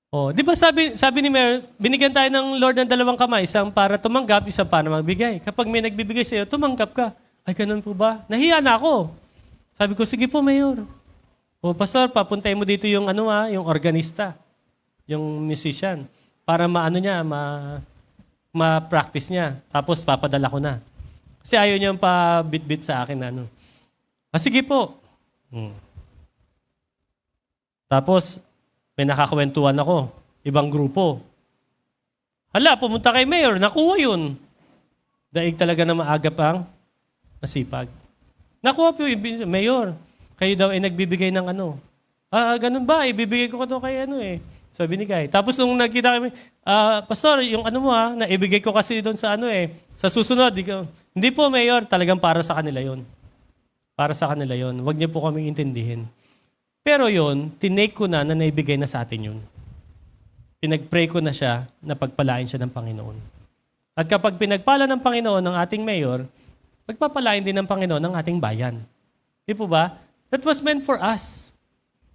Oh, di ba sabi ni Mayor, binigyan tayo ng Lord ng dalawang kamay, isang para tumanggap, isang para magbigay. Kapag may nagbibigay sa iyo, tumanggap ka. Ay, ganun po ba? Nahiya na ako. Sabi ko, sige po, Mayor. O, Pastor, papuntay mo dito yung yung organista, yung musician, para ma-practice niya. Tapos papadala ko na. Kasi ayaw niyang pa-bit-bit sa akin. Sige po. Tapos, may nakakwentuhan ako. Ibang grupo. Hala, pumunta kay Mayor, nakuha yun. Daig talaga na maagap ang masipag. Nakuha po yung Mayor. Kayo daw ay nagbibigay ng ganun ba? Ibibigay ko ito kay So, binigay. Tapos nung nagkita kami, Pastor, yung mo naibigay ko kasi doon sa sa susunod. Hindi po, Mayor, talagang para sa kanila yon. Para sa kanila yon. Huwag niyo po kaming intindihin. Pero yon, tinake ko na naibigay na sa atin yun. Pinag-pray ko na siya na pagpalain siya ng Panginoon. At kapag pinagpala ng Panginoon ng ating mayor, pagpapalain din ng Panginoon ng ating bayan. Di po ba? That was meant for us.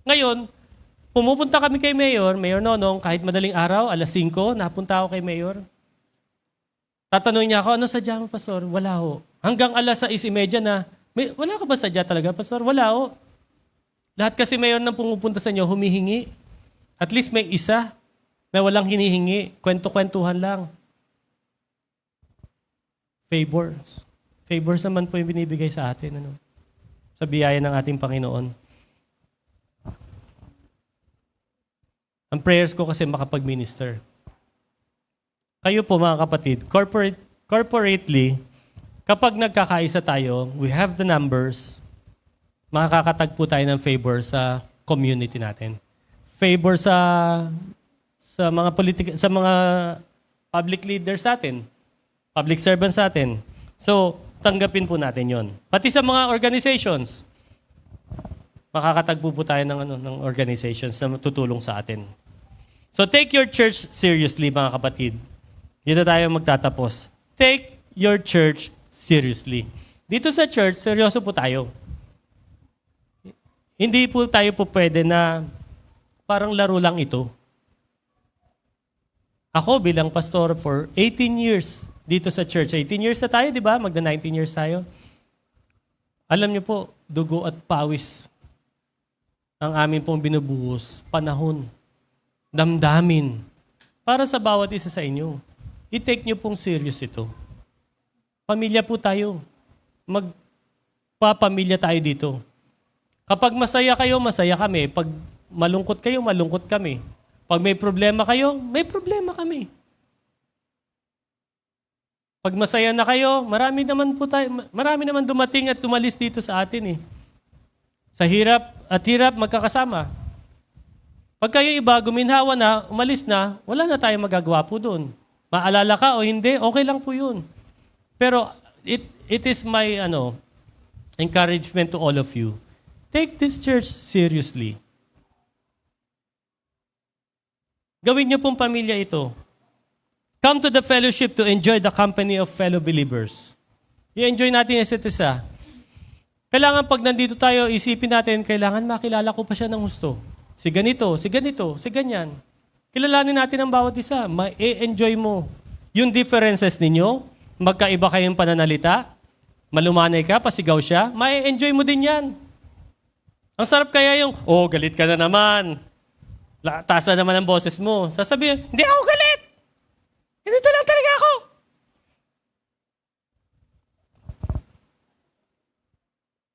Ngayon, pumupunta kami kay Mayor Nonong, kahit madaling araw, 5:00, napunta ako kay Mayor. Tatanungin niya ako, ano sadya mo, Pastor? Wala ho. Hanggang 6:30 na, wala ka ba sadya talaga, Pastor? Wala ho. Lahat kasi Mayor nang pumupunta sa inyo, humihingi. At least may isa na walang hinihingi. Kwento-kwentuhan lang. Favors. Favors naman po yung binibigay sa atin. Sa biyaya ng ating Panginoon. Ang prayers ko kasi makapag-minister. Kayo po mga kapatid, corporately, kapag nagkakaisa tayo, we have the numbers, makakatagpo tayo ng favor sa community natin. Favor sa mga public leaders natin, public servants natin. So, tanggapin po natin 'yon. Pati sa mga organizations, makakatagpo po tayo ng organizations na tutulong sa atin. So, take your church seriously, mga kapatid. Dito tayo magtatapos. Take your church seriously. Dito sa church, seryoso po tayo. Hindi po tayo po pwede na parang laro lang ito. Ako bilang pastor for 18 years dito sa church. 18 years na tayo, di ba? Magda 19 years tayo. Alam niyo po, dugo at pawis ang amin pong binubuhos, panahon, damdamin, para sa bawat isa sa inyo. I-take niyo pong serious ito. Pamilya po tayo. Magpapamilya tayo dito. Kapag masaya kayo, masaya kami. Pag malungkot kayo, malungkot kami. Pag may problema kayo, may problema kami. Pag masaya na kayo, marami naman dumating at tumalis dito sa atin . Sa hirap at hirap, magkakasama. Pag kayo iba, guminhawa na, umalis na, wala na tayong magagawa po doon. Maalala ka o hindi, okay lang po yun. Pero it is my encouragement to all of you. Take this church seriously. Gawin niyo pong pamilya ito. Come to the fellowship to enjoy the company of fellow believers. I-enjoy natin yung isa't isa. Kailangan pag nandito tayo, isipin natin, kailangan makilala ko pa siya ng husto. Si ganito, si ganito, si ganyan. Kilalanin natin ang bawat isa. Ma-enjoy mo. Yung differences ninyo, magkaiba kayong pananalita, malumanay ka, pasigaw siya, ma-enjoy mo din yan. Ang sarap kaya yung, galit ka na naman. Taas na naman ang boses mo. Sasabihin, hindi ako galit. Ganito lang talaga ako.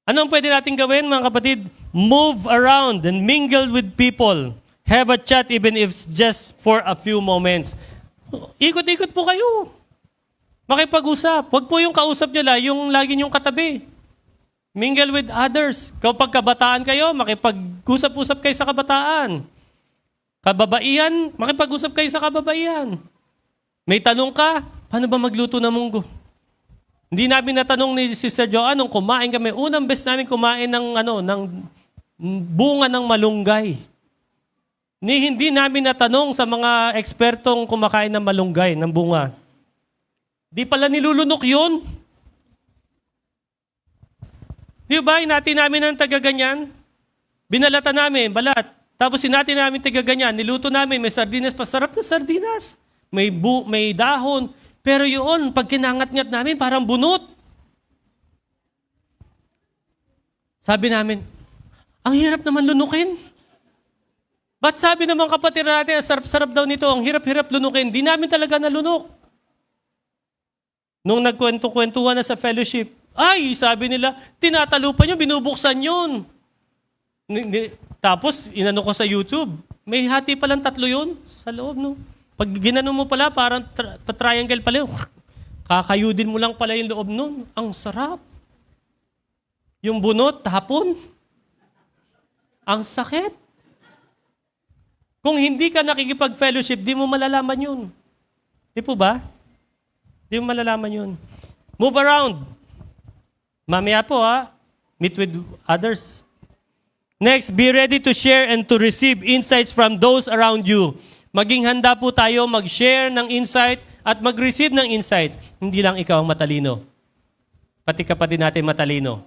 Anong pwede natin gawin, mga kapatid? Move around and mingle with people. Have a chat even if it's just for a few moments. Ikot-ikot po kayo. Makipag-usap. Huwag po yung kausap nyo lang, yung lagi nyong katabi. Mingle with others. Kapag kabataan kayo, makipag-usap-usap kayo sa kabataan. Kababaihan, makipag-usap kayo sa kababaihan. May tanong ka, paano ba magluto ng munggo? Hindi namin natanong ni Sister Joanne nung kumain kami. Unang best namin kumain ng bunga ng malunggay. Hindi namin natanong sa mga ekspertong kumakain ng malunggay, ng bunga. Di pala nilulunok yun. Di ba, hinati namin ng taga-ganyan? Binalata namin, balat. Tapos sinati namin tiga ganyan, niluto namin, may sardinas, pasarap na sardinas. May dahon. Pero yun, pag kinangat-ngat namin, parang bunot. Sabi namin, ang hirap naman lunukin. Ba't sabi naman kapatid natin, sarap-sarap daw nito, ang hirap-hirap lunukin. Di namin talaga nalunok. Nung nagkwento-kwentuhan na sa fellowship, ay, sabi nila, tinatalupan nyo, binubuksan yun. Tapos, inano ko sa YouTube, may hati palang 3 yun sa loob, no? Pag ginano mo pala, parang triangle pala yun. Kakayudin mo lang pala yung loob nun. Ang sarap. Yung bunot, tapon. Ang sakit. Kung hindi ka nakikipag-fellowship, di mo malalaman yun. Di po ba? Di mo malalaman yun. Move around. Mamaya po meet with others. Next, be ready to share and to receive insights from those around you. Maging handa po tayo mag-share ng insight at mag-receive ng insights. Hindi lang ikaw ang matalino. Pati kapatid natin matalino.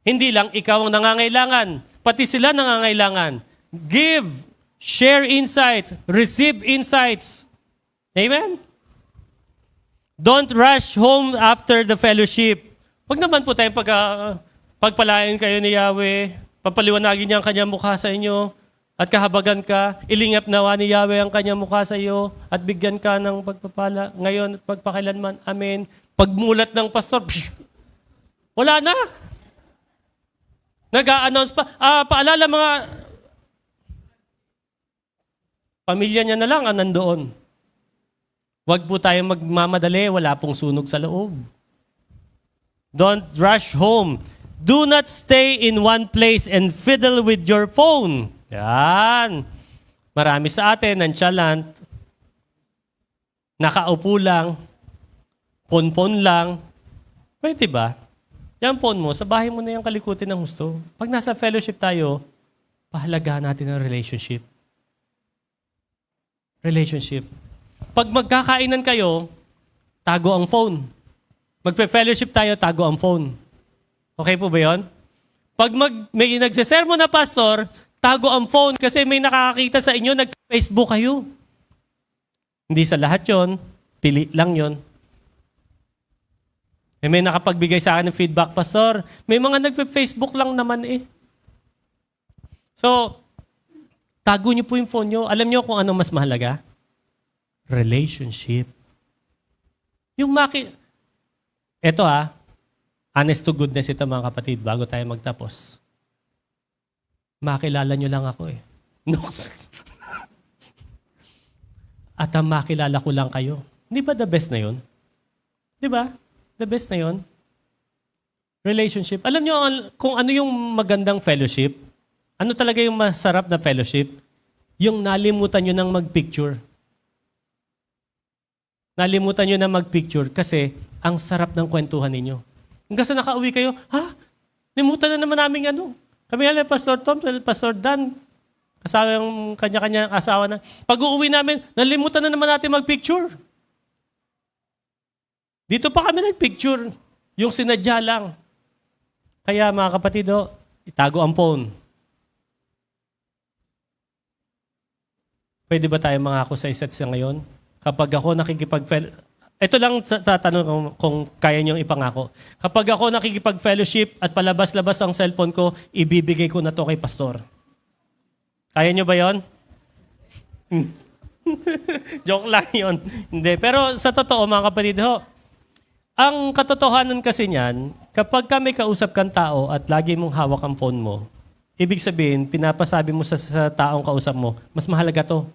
Hindi lang ikaw ang nangangailangan. Pati sila nangangailangan. Give, share insights, receive insights. Amen? Don't rush home after the fellowship. Huwag naman po tayong pagpalain kayo ni Yahweh, papaliwanagin niya ang kanyang mukha sa inyo, at kahabagan ka, ilingap nawa ni Yahweh ang kanyang mukha sa iyo, at bigyan ka ng pagpapala ngayon at pagpakilanman. Amen. Pagmulat ng pastor, wala na. Nag-a-announce pa. Paalala mga pamilya niya na lang ang nandoon. Huwag po tayong magmamadali, wala pong sunog sa loob. Don't rush home. Do not stay in one place and fiddle with your phone. Yan. Marami sa atin, nonchalant, nakaupo lang, phone lang. Pwede ba? Yan phone mo, sa bahay mo na yung kalikutin ng gusto. Pag nasa fellowship tayo, pahalagahan natin ang relationship. Relationship. Pag magkakainan kayo, tago ang phone. Magpe-fellowship tayo, tago ang phone. Okay po ba yun? Pag may nagsisermon na pastor, tago ang phone kasi may nakakakita sa inyo, nag-Facebook kayo. Hindi sa lahat yon, pili lang yon. May nakapagbigay sa akin ng feedback, pastor, may mga nagpe-Facebook lang naman eh. So, tago niyo po yung phone niyo. Alam niyo kung ano mas mahalaga? Relationship. Yung Eto honest to goodness ito mga kapatid, bago tayo magtapos. Makilala nyo lang ako eh. At ang makilala ko lang kayo. Hindi ba the best na yun? Di ba? The best na yun. Relationship. Alam nyo kung ano yung magandang fellowship? Ano talaga yung masarap na fellowship? Yung nalimutan nyo ng mag-picture. Nalimutan nyo na mag-picture kasi ang sarap ng kwentuhan ninyo. Hanggang sa nakauwi kayo, limutan na naman namin Kami nga Pastor Tom, Pastor Dan, kasama yung kanya-kanya asawa na. Pag-uuwi namin, nalimutan na naman natin mag-picture. Dito pa kami nag-picture. Yung sinadya lang. Kaya mga kapatid, itago ang phone. Pwede ba tayo mangako sa isa't isa ngayon? Kapag ako ito lang sa tanong kung kaya niyong ipangako. Kapag ako nakikipag-fellowship at palabas-labas ang cellphone ko, ibibigay ko na to kay pastor. Kaya niyo ba yon? Joke lang yon. Hindi. Pero sa totoo, mga kapatid, ang katotohanan kasi niyan, kapag ka may kausap kang tao at lagi mong hawak ang phone mo, ibig sabihin, pinapasabi mo sa taong kausap mo, mas mahalaga to.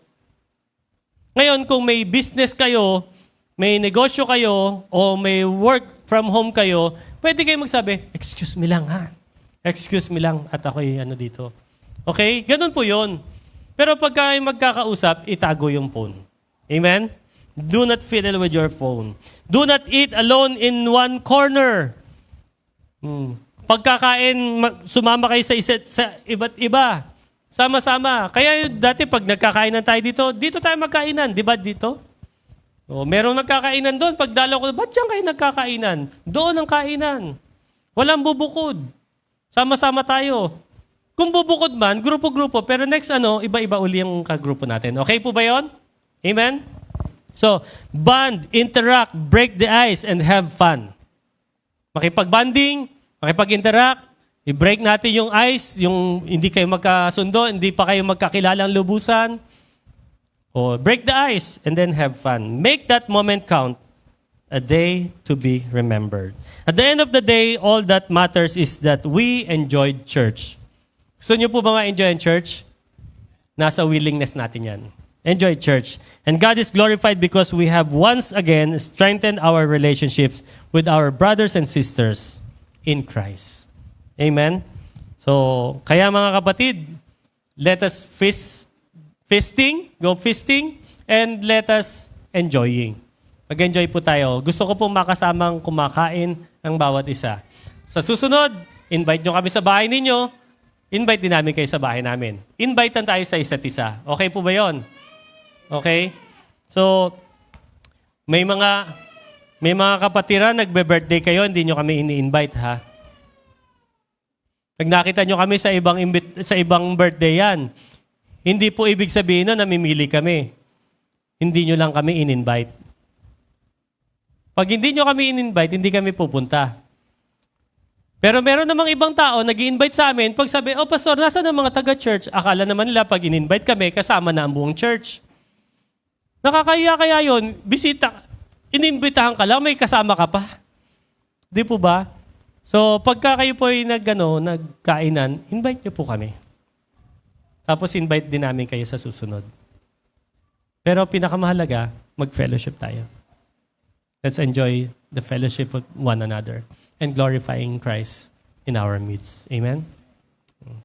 Ngayon, kung may business kayo, may negosyo kayo, o may work from home kayo, pwede kayo magsabi, excuse me lang Excuse me lang at ako'y dito. Okay? Ganun po yun. Pero pagka magkakausap, itago yung phone. Amen? Do not fiddle with your phone. Do not eat alone in one corner. Pagkakain, sumama kayo sa iba't iba. Sama-sama. Kaya dati pag nagkakainan tayo dito tayo magkainan. Di ba dito? Merong nagkakainan doon. Pag dalaw ko, ba't diyan kayo nagkakainan? Doon ang kainan. Walang bubukod. Sama-sama tayo. Kung bubukod man, grupo-grupo, pero next iba-iba uli yung kagrupo natin. Okay po ba yon? Amen? So, bond, interact, break the ice, and have fun. Makipag-bonding, makipag-interact, i-break natin yung ice, yung hindi kayo magkasundo, hindi pa kayo magkakilalang lubusan. O break the ice, and then have fun. Make that moment count. A day to be remembered. At the end of the day, all that matters is that we enjoyed church. Gusto niyo po ba ma-enjoy ang church? Nasa willingness natin yan. Enjoy church. And God is glorified because we have once again strengthened our relationships with our brothers and sisters in Christ. Amen? So, kaya mga kapatid, let us go feasting, and let us enjoying. Mag-enjoy po tayo. Gusto ko pong makasamang kumakain ang bawat isa. Sa susunod, invite nyo kami sa bahay ninyo. Invite din namin kayo sa bahay namin. Invite tayo sa isa't isa. Okay po ba yon? Okay? So, may mga kapatiran, nagbe-birthday kayo, hindi nyo kami ini-invite, ha? Pag nakita nyo kami sa ibang birthday yan, hindi po ibig sabihin na namimili kami. Hindi nyo lang kami in-invite. Pag hindi nyo kami in-invite, hindi kami pupunta. Pero meron namang ibang tao nag-i-invite sa amin. Pag sabi, pastor, nasa na mga taga-church? Akala naman nila pag in-invite kami, kasama na ang buong church. Nakakahiya kaya yun, bisita, in-invitahan ka lang, may kasama ka pa. Di po ba? So, pagka kayo po ay nagkainan, invite nyo po kami. Tapos invite din namin kayo sa susunod. Pero pinakamahalaga, mag-fellowship tayo. Let's enjoy the fellowship with one another and glorifying Christ in our midst. Amen?